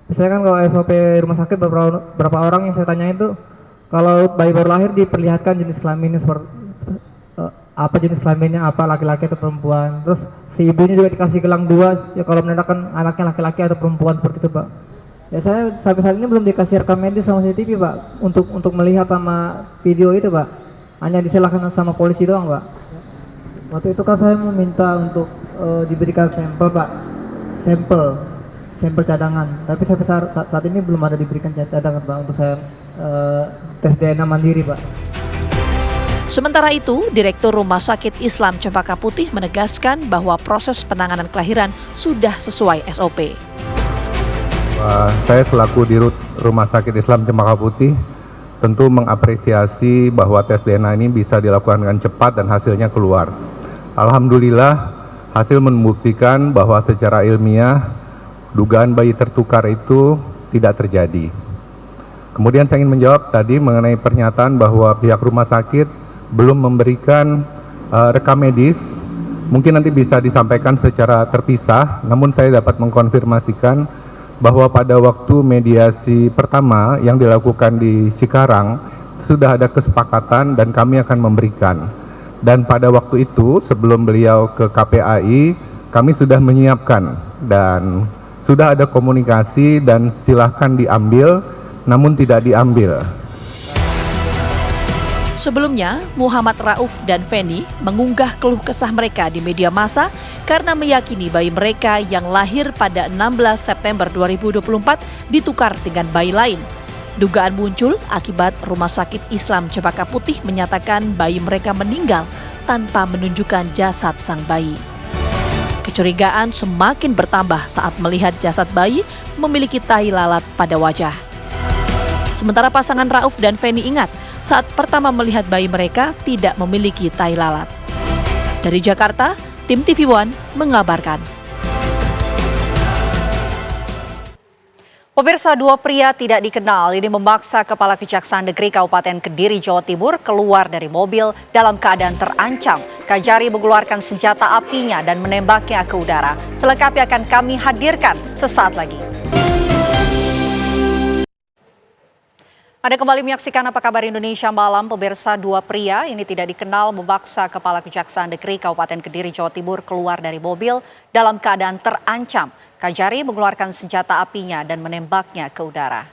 misalnya kan kalau SOP rumah sakit beberapa orang yang saya tanyain tuh, kalau bayi baru lahir diperlihatkan jenis kelaminnya seperti apa, jenis kelaminnya apa, laki-laki atau perempuan. Terus si ibunya juga dikasih gelang 2 ya kalau menandakan anaknya laki-laki atau perempuan seperti itu Pak. Ya saya sampai saat ini belum dikasih rekam medis sama CCTV Pak untuk melihat sama video itu Pak. Hanya diserahkan sama polisi doang Pak. Waktu itu kan saya meminta untuk diberikan sampel Pak, sampel cadangan. Tapi sampai saat ini belum ada diberikan cadangan Pak untuk saya tes DNA mandiri Pak. Sementara itu, Direktur Rumah Sakit Islam Cempaka Putih menegaskan bahwa proses penanganan kelahiran sudah sesuai SOP. Saya selaku Dirut Rumah Sakit Islam Cempaka Putih tentu mengapresiasi bahwa tes DNA ini bisa dilakukan dengan cepat dan hasilnya keluar. Alhamdulillah hasil membuktikan bahwa secara ilmiah dugaan bayi tertukar itu tidak terjadi. Kemudian saya ingin menjawab tadi mengenai pernyataan bahwa pihak rumah sakit belum memberikan rekam medis. Mungkin nanti bisa disampaikan secara terpisah, namun saya dapat mengkonfirmasikan bahwa pada waktu mediasi pertama yang dilakukan di Cikarang sudah ada kesepakatan dan kami akan memberikan. Dan pada waktu itu sebelum beliau ke KPAI kami sudah menyiapkan dan sudah ada komunikasi dan silahkan diambil namun tidak diambil. Sebelumnya, Muhammad Rauf dan Feni mengunggah keluh kesah mereka di media massa karena meyakini bayi mereka yang lahir pada 16 September 2024 ditukar dengan bayi lain. Dugaan muncul akibat Rumah Sakit Islam Cempaka Putih menyatakan bayi mereka meninggal tanpa menunjukkan jasad sang bayi. Kecurigaan semakin bertambah saat melihat jasad bayi memiliki tai lalat pada wajah. Sementara pasangan Rauf dan Feni ingat saat pertama melihat bayi mereka tidak memiliki tai lalat. Dari Jakarta, tim TV One mengabarkan. Pemirsa, 2 pria tidak dikenal ini memaksa Kepala Kejaksaan Negeri Kabupaten Kediri, Jawa Timur keluar dari mobil dalam keadaan terancam. Kajari mengeluarkan senjata apinya dan menembaknya ke udara. Selengkapnya akan kami hadirkan sesaat lagi. Anda kembali menyaksikan Apa Kabar Indonesia Malam. Pemirsa, 2 pria ini tidak dikenal memaksa Kepala Kejaksaan Negeri Kabupaten Kediri, Jawa Timur keluar dari mobil dalam keadaan terancam. Kajari mengeluarkan senjata apinya dan menembaknya ke udara.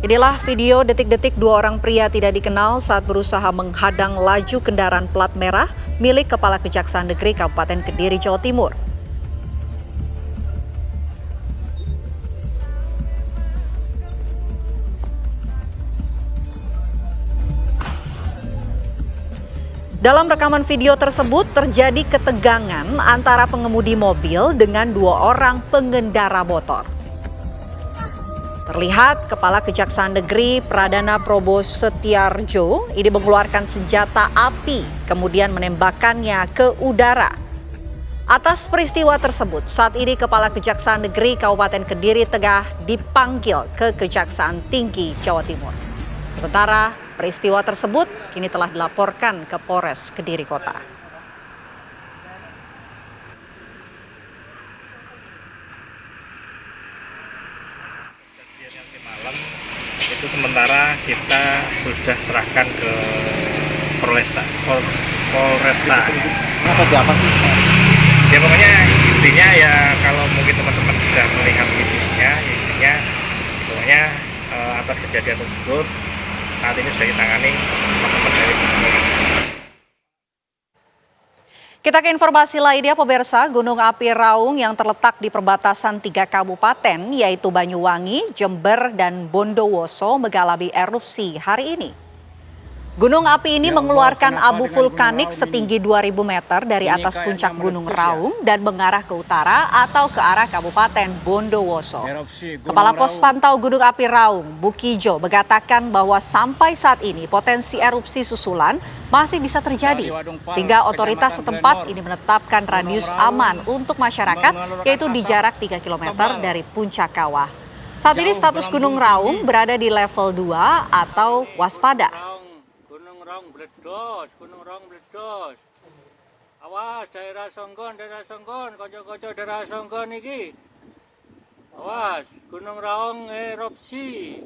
Inilah video detik-detik 2 orang pria tidak dikenal saat berusaha menghadang laju kendaraan plat merah milik Kepala Kejaksaan Negeri Kabupaten Kediri, Jawa Timur. Dalam rekaman video tersebut terjadi ketegangan antara pengemudi mobil dengan 2 orang pengendara motor. Terlihat Kepala Kejaksaan Negeri Pradana Probo Setiarjo ini mengeluarkan senjata api kemudian menembakkannya ke udara. Atas peristiwa tersebut, saat ini Kepala Kejaksaan Negeri Kabupaten Kediri tengah dipanggil ke Kejaksaan Tinggi Jawa Timur. Sementara peristiwa tersebut kini telah dilaporkan ke Polres Kediri Kota. Malam itu sementara kita sudah serahkan ke Polresta. Apa sih? Ya pokoknya intinya ya kalau mungkin teman-teman sudah melihat videonya, intinya pokoknya atas kejadian tersebut saat ini sudah ditangani teman-teman dari Polres. Kita ke informasi lainnya, pemirsa. Gunung api Raung yang terletak di perbatasan 3 kabupaten yaitu Banyuwangi, Jember, dan Bondowoso mengalami erupsi hari ini. Gunung api ini mengeluarkan abu vulkanik setinggi 2.000 meter dari atas puncak Gunung Raung dan mengarah ke utara atau ke arah Kabupaten Bondowoso. Kepala Pos Pantau Gunung Api Raung, Bukijo, mengatakan bahwa sampai saat ini potensi erupsi susulan masih bisa terjadi, sehingga otoritas setempat ini menetapkan radius aman untuk masyarakat, yaitu di jarak 3 km dari puncak kawah. Saat ini status Gunung Raung berada di level 2 atau waspada. Gunung Raung meledos. Awas daerah Songgon, konco-konco daerah Songgon iki. Awas, Gunung Raung erupsi.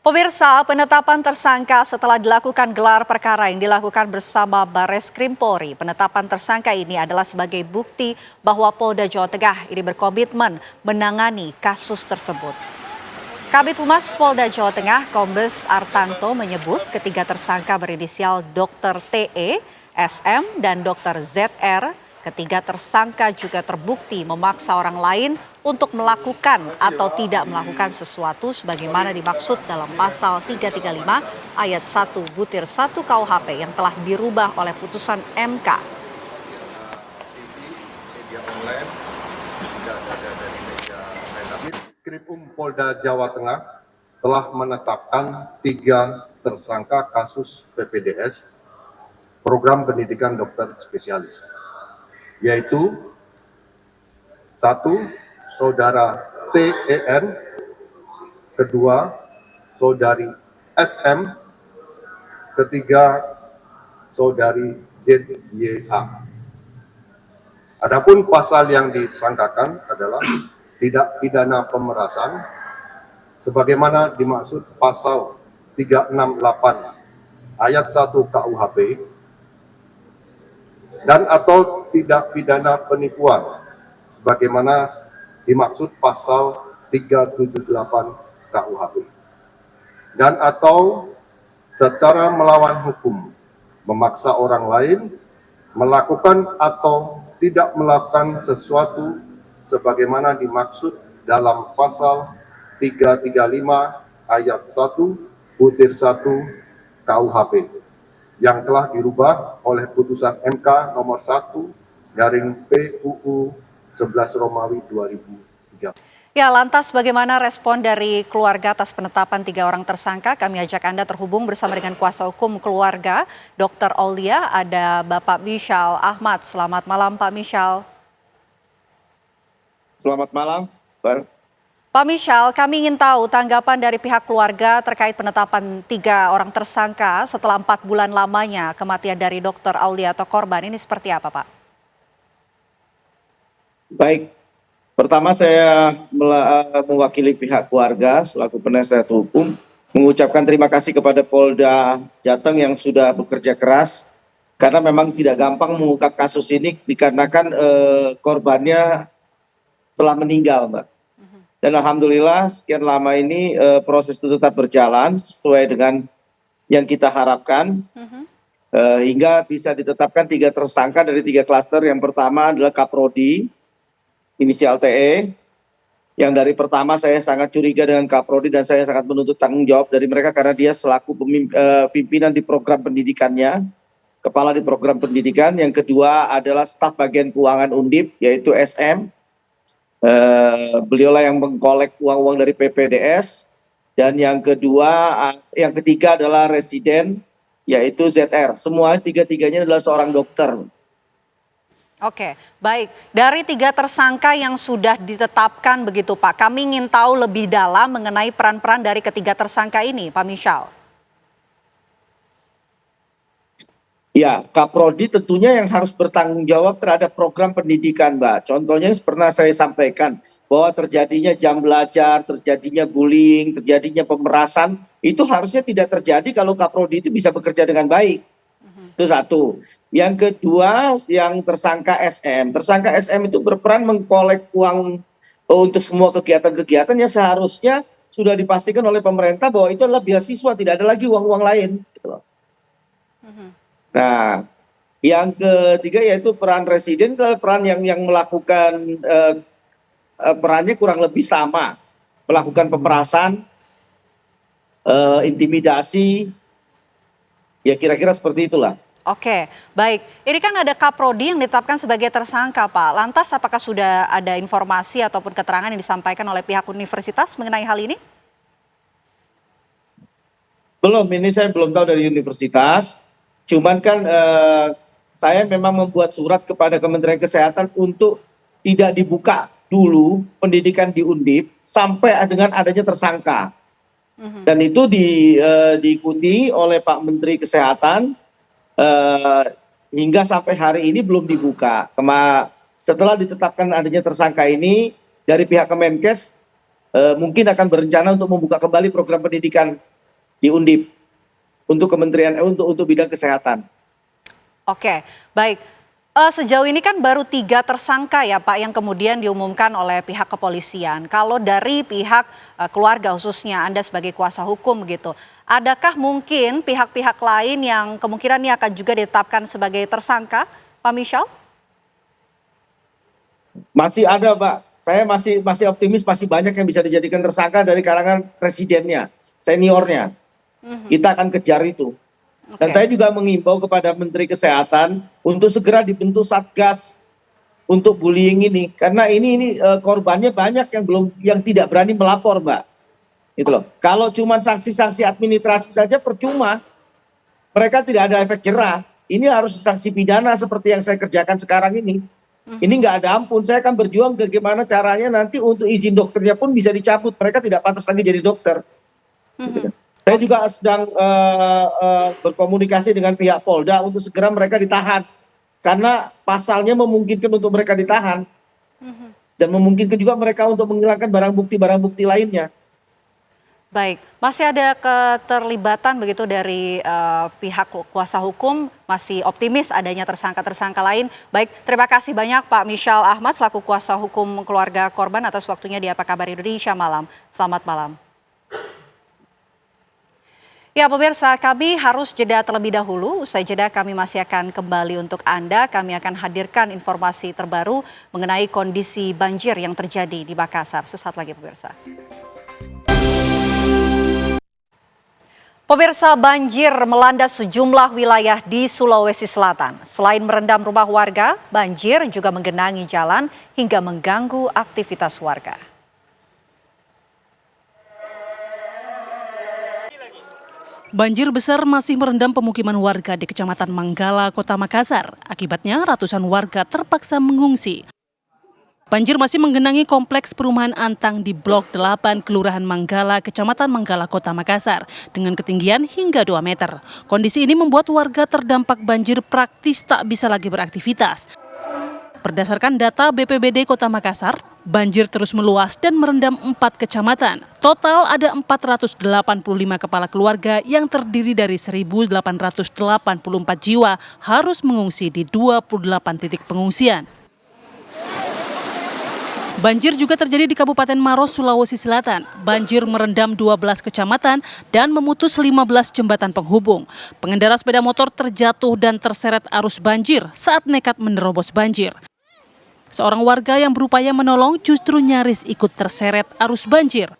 Pemirsa, penetapan tersangka setelah dilakukan gelar perkara yang dilakukan bersama Barreskrim Polri. Penetapan tersangka ini adalah sebagai bukti bahwa Polda Jawa Tengah ini berkomitmen menangani kasus tersebut. Kabid Humas Polda Jawa Tengah, Kombes Artanto menyebut ketiga tersangka berinisial Dr. TE, SM, dan Dr. ZR. Ketiga tersangka juga terbukti memaksa orang lain untuk melakukan atau tidak melakukan sesuatu sebagaimana dimaksud dalam pasal 335 ayat 1/1 KUHP yang telah dirubah oleh putusan MK. Krim Polda Jawa Tengah telah menetapkan 3 tersangka kasus PPDS, program pendidikan dokter spesialis, yaitu 1. Saudara TEN, kedua Saudari SM, ketiga Saudari ZYA. Adapun pasal yang disangkakan adalah tidak pidana pemerasan sebagaimana dimaksud pasal 368 ayat 1 KUHP dan atau tidak pidana penipuan sebagaimana dimaksud pasal 378 KUHP dan atau secara melawan hukum memaksa orang lain melakukan atau tidak melakukan sesuatu sebagaimana dimaksud dalam pasal 335 ayat 1/1 KUHP yang telah dirubah oleh putusan MK nomor 1/PUU 11 Romawi 2003. Ya, lantas bagaimana respon dari keluarga atas penetapan 3 orang tersangka? Kami ajak Anda terhubung bersama dengan kuasa hukum keluarga, Dr. Aulia, ada Bapak Misyal Ahmad. Selamat malam, Pak Misyal. Selamat malam, Pak Misyal, kami ingin tahu tanggapan dari pihak keluarga terkait penetapan 3 orang tersangka setelah 4 bulan lamanya kematian dari Dr. Aulia atau korban. Ini seperti apa, Pak? Baik, pertama saya mewakili pihak keluarga selaku penasihat hukum mengucapkan terima kasih kepada Polda Jateng yang sudah bekerja keras karena memang tidak gampang mengungkap kasus ini dikarenakan korbannya telah meninggal, Mbak. Dan alhamdulillah sekian lama ini proses itu tetap berjalan sesuai dengan yang kita harapkan hingga bisa ditetapkan 3 tersangka dari 3 klaster. Yang pertama adalah Kaprodi inisial TE, yang dari pertama saya sangat curiga dengan Kaprodi dan saya sangat menuntut tanggung jawab dari mereka karena dia selaku pimpinan di program pendidikannya, kepala di program pendidikan. Yang kedua adalah staf bagian keuangan Undip yaitu SM, beliaulah yang mengkolek uang-uang dari PPDS. Dan yang ketiga adalah residen yaitu ZR. Semua tiga-tiganya adalah seorang dokter. Oke, baik. Dari 3 tersangka yang sudah ditetapkan begitu Pak, kami ingin tahu lebih dalam mengenai peran-peran dari ketiga tersangka ini, Pak Misyal. Ya, Kaprodi tentunya yang harus bertanggung jawab terhadap program pendidikan, Mbak. Contohnya pernah saya sampaikan bahwa terjadinya jam belajar, terjadinya bullying, terjadinya pemerasan, itu harusnya tidak terjadi kalau Kaprodi itu bisa bekerja dengan baik. Itu satu. Yang kedua, yang tersangka SM. Tersangka SM itu berperan mengkolek uang untuk semua kegiatan-kegiatan yang seharusnya sudah dipastikan oleh pemerintah bahwa itu adalah beasiswa, tidak ada lagi uang-uang lain. Gitu loh. Nah, yang ketiga yaitu peran residen, peran yang melakukan perannya kurang lebih sama, melakukan pemerasan, intimidasi, ya kira-kira seperti itulah. Oke, baik. Ini kan ada Kaprodi yang ditetapkan sebagai tersangka, Pak. Lantas apakah sudah ada informasi ataupun keterangan yang disampaikan oleh pihak universitas mengenai hal ini? Belum, ini saya belum tahu dari universitas. Cuman kan saya memang membuat surat kepada Kementerian Kesehatan untuk tidak dibuka dulu pendidikan di Undip sampai dengan adanya tersangka. Dan itu diikuti oleh Pak Menteri Kesehatan. Hingga sampai hari ini belum dibuka. Setelah ditetapkan adanya tersangka ini dari pihak Kemenkes mungkin akan berencana untuk membuka kembali program pendidikan di Undip untuk untuk bidang kesehatan. Oke, baik. Sejauh ini kan baru 3 tersangka ya Pak yang kemudian diumumkan oleh pihak kepolisian. Kalau dari pihak keluarga khususnya Anda sebagai kuasa hukum gitu, adakah mungkin pihak-pihak lain yang kemungkinan ini akan juga ditetapkan sebagai tersangka, Pak Michel? Masih ada, Pak. Saya masih optimis, masih banyak yang bisa dijadikan tersangka dari kalangan presidennya, seniornya. Kita akan kejar itu. Dan saya juga mengimbau kepada Menteri Kesehatan untuk segera dibentuk Satgas untuk bullying ini, karena ini korbannya banyak yang tidak berani melapor, Mbak. Gitu loh. Kalau cuma sanksi-sanksi administrasi saja percuma, mereka tidak ada efek jerah. Ini harus sanksi pidana seperti yang saya kerjakan sekarang ini. Ini nggak ada ampun. Saya akan berjuang bagaimana caranya nanti untuk izin dokternya pun bisa dicabut. Mereka tidak pantas lagi jadi dokter. Saya juga sedang berkomunikasi dengan pihak Polda untuk segera mereka ditahan. Karena pasalnya memungkinkan untuk mereka ditahan. Dan memungkinkan juga mereka untuk menghilangkan barang bukti lainnya. Baik, masih ada keterlibatan begitu dari pihak kuasa hukum, masih optimis adanya tersangka-tersangka lain. Baik, terima kasih banyak Pak Michel Ahmad selaku kuasa hukum keluarga korban atas waktunya di Apa Kabar Indonesia Malam. Selamat malam. Ya pemirsa, kami harus jeda terlebih dahulu. Usai jeda kami masih akan kembali untuk Anda. Kami akan hadirkan informasi terbaru mengenai kondisi banjir yang terjadi di Makassar. Sesaat lagi pemirsa. Pemirsa, banjir melanda sejumlah wilayah di Sulawesi Selatan. Selain merendam rumah warga, banjir juga menggenangi jalan hingga mengganggu aktivitas warga. Banjir besar masih merendam pemukiman warga di Kecamatan Manggala, Kota Makassar. Akibatnya ratusan warga terpaksa mengungsi. Banjir masih menggenangi kompleks perumahan Antang di Blok 8 Kelurahan Manggala, Kecamatan Manggala, Kota Makassar dengan ketinggian hingga 2 meter. Kondisi ini membuat warga terdampak banjir praktis tak bisa lagi beraktivitas. Berdasarkan data BPBD Kota Makassar, banjir terus meluas dan merendam 4 kecamatan. Total ada 485 kepala keluarga yang terdiri dari 1.884 jiwa harus mengungsi di 28 titik pengungsian. Banjir juga terjadi di Kabupaten Maros, Sulawesi Selatan. Banjir merendam 12 kecamatan dan memutus 15 jembatan penghubung. Pengendara sepeda motor terjatuh dan terseret arus banjir saat nekat menerobos banjir. Seorang warga yang berupaya menolong justru nyaris ikut terseret arus banjir.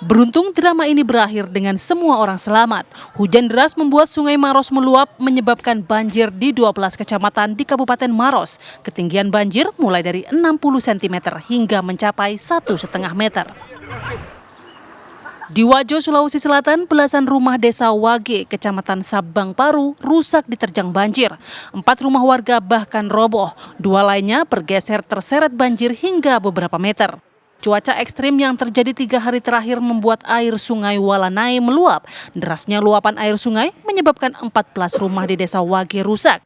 Beruntung drama ini berakhir dengan semua orang selamat. Hujan deras membuat Sungai Maros meluap menyebabkan banjir di 12 kecamatan di Kabupaten Maros. Ketinggian banjir mulai dari 60 cm hingga mencapai 1,5 meter. Di Wajo, Sulawesi Selatan, belasan rumah desa Wage, Kecamatan Sabang Paru, rusak diterjang banjir. 4 rumah warga bahkan roboh, 2 lainnya bergeser terseret banjir hingga beberapa meter. Cuaca ekstrim yang terjadi 3 hari terakhir membuat air sungai Walanai meluap. Derasnya luapan air sungai menyebabkan 14 rumah di desa Wage rusak.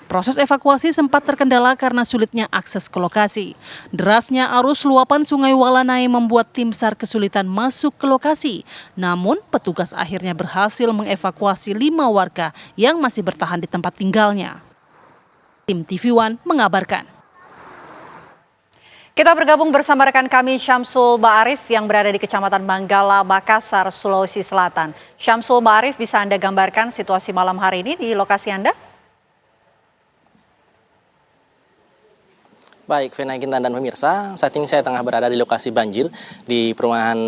Proses evakuasi sempat terkendala karena sulitnya akses ke lokasi. Derasnya arus luapan sungai Walanai membuat tim SAR kesulitan masuk ke lokasi. Namun petugas akhirnya berhasil mengevakuasi 5 warga yang masih bertahan di tempat tinggalnya. Tim TV One mengabarkan. Kita bergabung bersama rekan kami Syamsul Ma'arif yang berada di Kecamatan Manggala, Makassar, Sulawesi Selatan. Syamsul Ma'arif, bisa Anda gambarkan situasi malam hari ini di lokasi Anda? Baik, Vena Kintan dan pemirsa, saat ini saya tengah berada di lokasi banjir di perumahan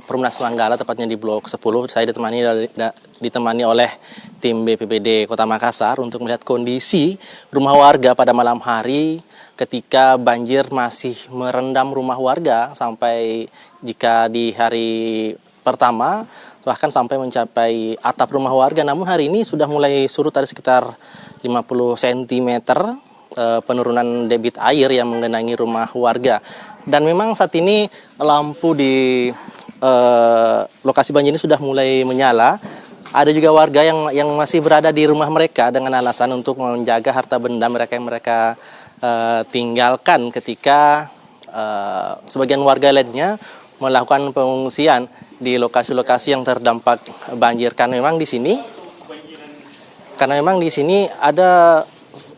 Perumnas Manggala, tepatnya di Blok 10. Saya ditemani oleh tim BPBD Kota Makassar untuk melihat kondisi rumah warga pada malam hari ketika banjir masih merendam rumah warga sampai jika di hari pertama bahkan sampai mencapai atap rumah warga. Namun hari ini sudah mulai surut, ada sekitar 50 cm. Penurunan debit air yang menggenangi rumah warga. Dan memang saat ini lampu di lokasi banjir ini sudah mulai menyala. Ada juga warga yang masih berada di rumah mereka dengan alasan untuk menjaga harta benda mereka yang mereka tinggalkan ketika sebagian warga lainnya melakukan pengungsian di lokasi-lokasi yang terdampak banjir karena memang di sini ada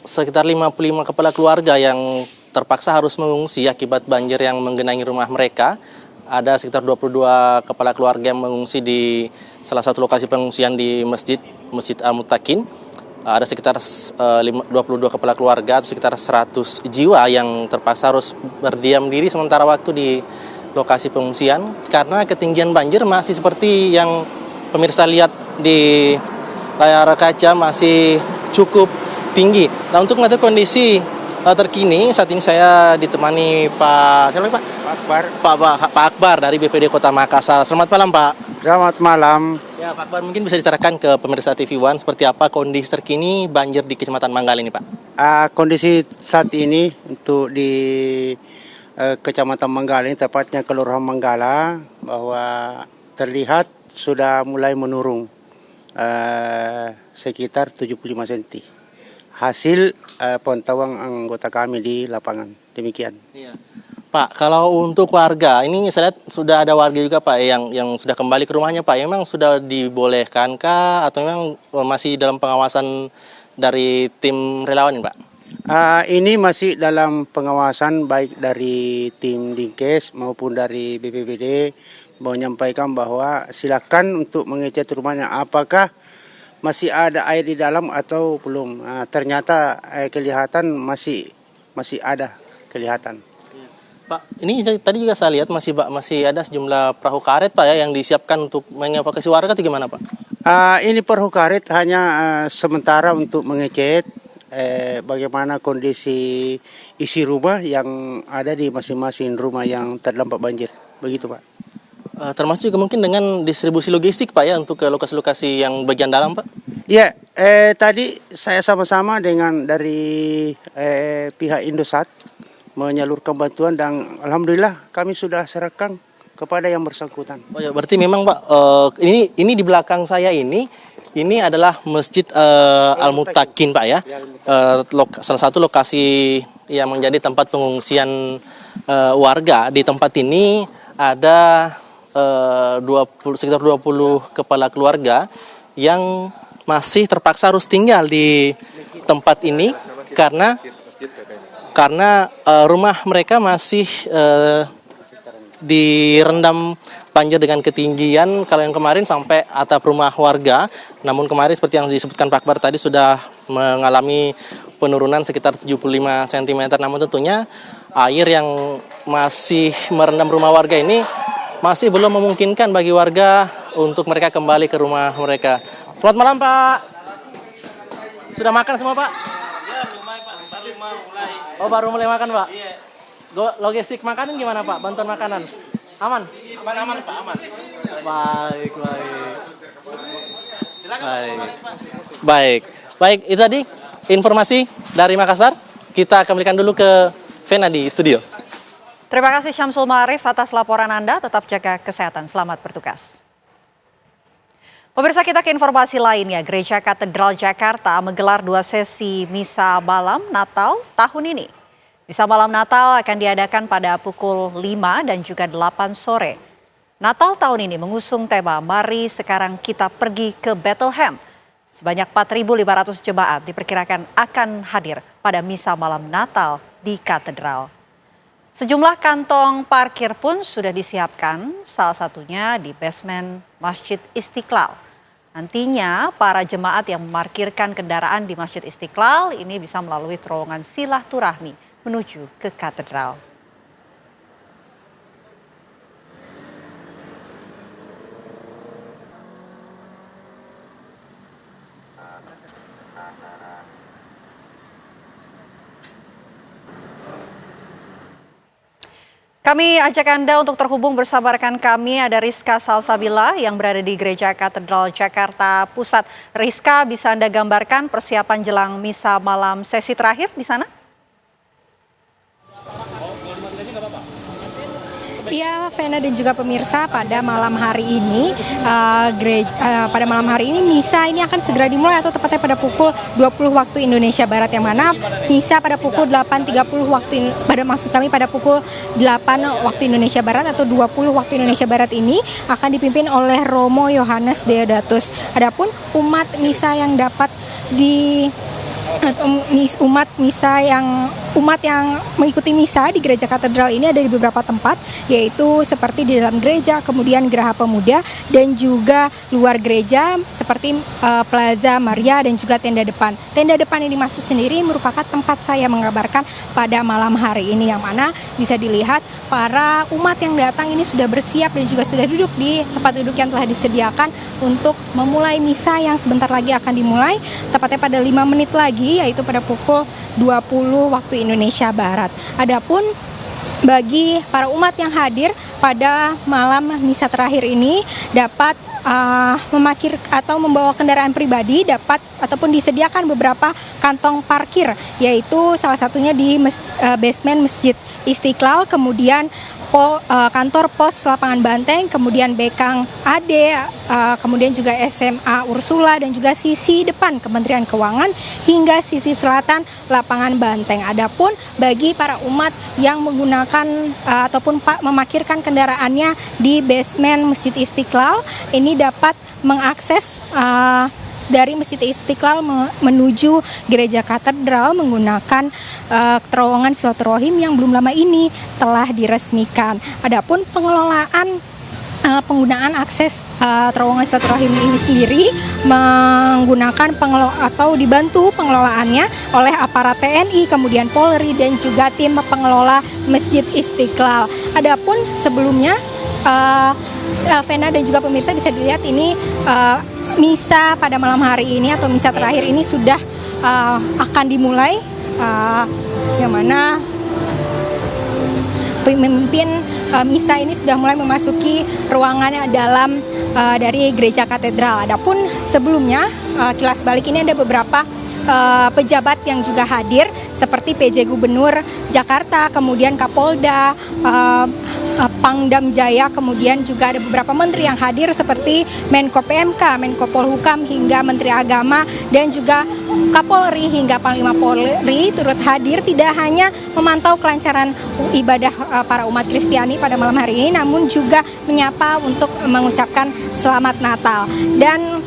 sekitar 55 kepala keluarga yang terpaksa harus mengungsi akibat banjir yang menggenangi rumah mereka. Ada sekitar 22 kepala keluarga yang mengungsi di salah satu lokasi pengungsian di Masjid Al-Mutakin. Ada sekitar 22 kepala keluarga atau sekitar 100 jiwa yang terpaksa harus berdiam diri sementara waktu di lokasi pengungsian karena ketinggian banjir masih seperti yang pemirsa lihat di layar kaca, masih cukup tinggi. Nah, untuk mengetahui kondisi terkini saat ini saya ditemani Pak Akbar dari BPD Kota Makassar. Selamat malam, Pak. Selamat malam. Ya, Pak Akbar, mungkin bisa diceritakan ke pemirsa TV One seperti apa kondisi terkini banjir di Kecamatan Manggala ini, Pak? Kondisi saat ini untuk di Kecamatan Manggala ini, tepatnya Kelurahan Manggala, bahwa terlihat sudah mulai menurun sekitar 75 cm. Hasil pantauan anggota kami di lapangan. Demikian. Iya. Pak, kalau untuk warga, ini saya lihat sudah ada warga juga, Pak, yang sudah kembali ke rumahnya, Pak. Memang sudah dibolehkankah atau memang masih dalam pengawasan dari tim relawan ini, Pak? Ini masih dalam pengawasan baik dari tim Dinkes maupun dari BPBD, menyampaikan bahwa silakan untuk mengecek rumahnya apakah masih ada air di dalam atau belum. Ternyata kelihatan masih ada kelihatan. Pak, ini tadi juga saya lihat masih ada sejumlah perahu karet, Pak, ya, yang disiapkan untuk mengevakuasi warga atau gimana, Pak? Ini perahu karet hanya sementara untuk mengecek bagaimana kondisi isi rumah yang ada di masing-masing rumah yang terdampak banjir. Begitu, Pak. Termasuk juga mungkin dengan distribusi logistik, Pak, ya, untuk ke lokasi-lokasi yang bagian dalam, Pak? Ya, tadi saya sama-sama dengan dari pihak Indosat menyalurkan bantuan dan alhamdulillah kami sudah serahkan kepada yang bersangkutan. Oh ya, berarti memang, Pak, ini di belakang saya ini adalah Masjid Al-Mutakin, Pak, ya. Salah satu lokasi yang menjadi tempat pengungsian warga. Di tempat ini ada sekitar 20 kepala keluarga yang masih terpaksa harus tinggal di tempat ini karena rumah mereka masih direndam banjir dengan ketinggian kalau yang kemarin sampai atap rumah warga. Namun kemarin seperti yang disebutkan Pak Akbar tadi sudah mengalami penurunan sekitar 75 cm. Namun tentunya air yang masih merendam rumah warga ini masih belum memungkinkan bagi warga untuk mereka kembali ke rumah mereka. Selamat malam, Pak. Sudah makan semua, Pak? Ya, belum, Pak. Mulai. Oh, baru mulai makan, Pak? Iya. Logistik makanan gimana, Pak? Bantuan makanan? Aman? Aman, Pak, aman. Baik. Silakan. Baik, itu tadi informasi dari Makassar. Kita kembalikan dulu ke Vena di studio. Terima kasih Syamsul Ma'arif atas laporan Anda. Tetap jaga kesehatan. Selamat bertugas. Pemirsa, kita ke informasi lainnya. Gereja Katedral Jakarta menggelar 2 sesi misa malam Natal tahun ini. Misa malam Natal akan diadakan pada pukul 5 dan juga 8 sore. Natal tahun ini mengusung tema Mari Sekarang Kita Pergi ke Bethlehem. Sebanyak 4.500 jemaat diperkirakan akan hadir pada misa malam Natal di katedral. Sejumlah kantong parkir pun sudah disiapkan, salah satunya di basement Masjid Istiqlal. Nantinya para jemaat yang memarkirkan kendaraan di Masjid Istiqlal ini bisa melalui terowongan silaturahmi menuju ke katedral. Kami ajak Anda untuk terhubung bersama rekan kami, ada Rizka Salsabila yang berada di Gereja Katedral Jakarta Pusat. Rizka, bisa Anda gambarkan persiapan jelang misa malam sesi terakhir di sana? Iya, Vena dan juga pemirsa, pada malam hari ini misa ini akan segera dimulai atau tepatnya pada pukul 20 waktu Indonesia Barat, yang mana misa pada pukul 8.30 pada pukul 8 waktu Indonesia Barat atau 20 waktu Indonesia Barat ini akan dipimpin oleh Romo Yohanes Deodatus. Adapun umat misa yang dapat umat yang mengikuti misa di Gereja Katedral ini ada di beberapa tempat, yaitu seperti di dalam gereja, kemudian Geraha Pemuda, dan juga luar gereja seperti Plaza Maria dan juga tenda depan. Tenda depan ini masuk sendiri merupakan tempat saya mengabarkan pada malam hari ini, yang mana bisa dilihat para umat yang datang ini sudah bersiap dan juga sudah duduk di tempat duduk yang telah disediakan untuk memulai misa yang sebentar lagi akan dimulai, tepatnya pada 5 menit lagi, yaitu pada pukul 20 waktu Indonesia Barat. Adapun bagi para umat yang hadir pada malam misa terakhir ini dapat memakir atau membawa kendaraan pribadi, dapat ataupun disediakan beberapa kantong parkir, yaitu salah satunya di basement Masjid Istiqlal, kemudian kantor pos lapangan Banteng, kemudian Bekang AD, kemudian juga SMA Ursula, dan juga sisi depan Kementerian Keuangan hingga sisi selatan lapangan Banteng. Adapun bagi para umat yang menggunakan ataupun memakirkan kendaraannya di basement Masjid Istiqlal, ini dapat mengakses dari Masjid Istiqlal menuju Gereja Katedral menggunakan terowongan silaturahim yang belum lama ini telah diresmikan. Adapun penggunaan akses terowongan silaturahim ini sendiri menggunakan atau dibantu pengelolaannya oleh aparat TNI, kemudian Polri, dan juga tim pengelola Masjid Istiqlal. Adapun sebelumnya Vena dan juga pemirsa bisa dilihat ini misa pada malam hari ini atau misa terakhir ini sudah akan dimulai, yang mana pemimpin misa ini sudah mulai memasuki ruangan dalam dari Gereja Katedral. Adapun sebelumnya kilas balik ini ada beberapa pejabat yang juga hadir seperti PJ Gubernur Jakarta, kemudian Kapolda, Pangdam Jaya, kemudian juga ada beberapa menteri yang hadir seperti Menko PMK, Menko Polhukam, hingga Menteri Agama, dan juga Kapolri hingga Panglima Polri turut hadir, tidak hanya memantau kelancaran ibadah para umat Kristiani pada malam hari ini, namun juga menyapa untuk mengucapkan Selamat Natal. Dan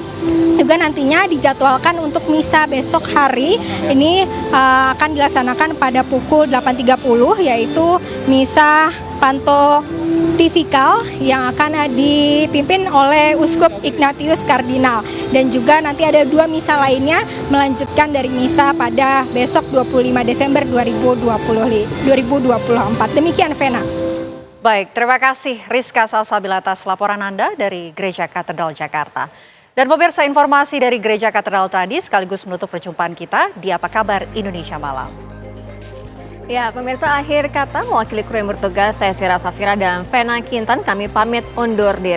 juga nantinya dijadwalkan untuk misa besok hari ini akan dilaksanakan pada pukul 8.30, yaitu misa Pontifikal yang akan dipimpin oleh Uskup Ignatius Kardinal, dan juga nanti ada 2 misa lainnya melanjutkan dari misa pada besok 25 Desember 2024. Demikian, Vena. Baik, terima kasih Rizka Salsabila atas laporan Anda dari Gereja Katedral Jakarta. Dan pemirsa, informasi dari Gereja Katedral tadi sekaligus menutup perjumpaan kita di Apa Kabar Indonesia Malam. Ya, pemirsa, akhir kata mewakili kru yang bertugas, saya Sira Safira dan Vena Kintan, kami pamit undur diri.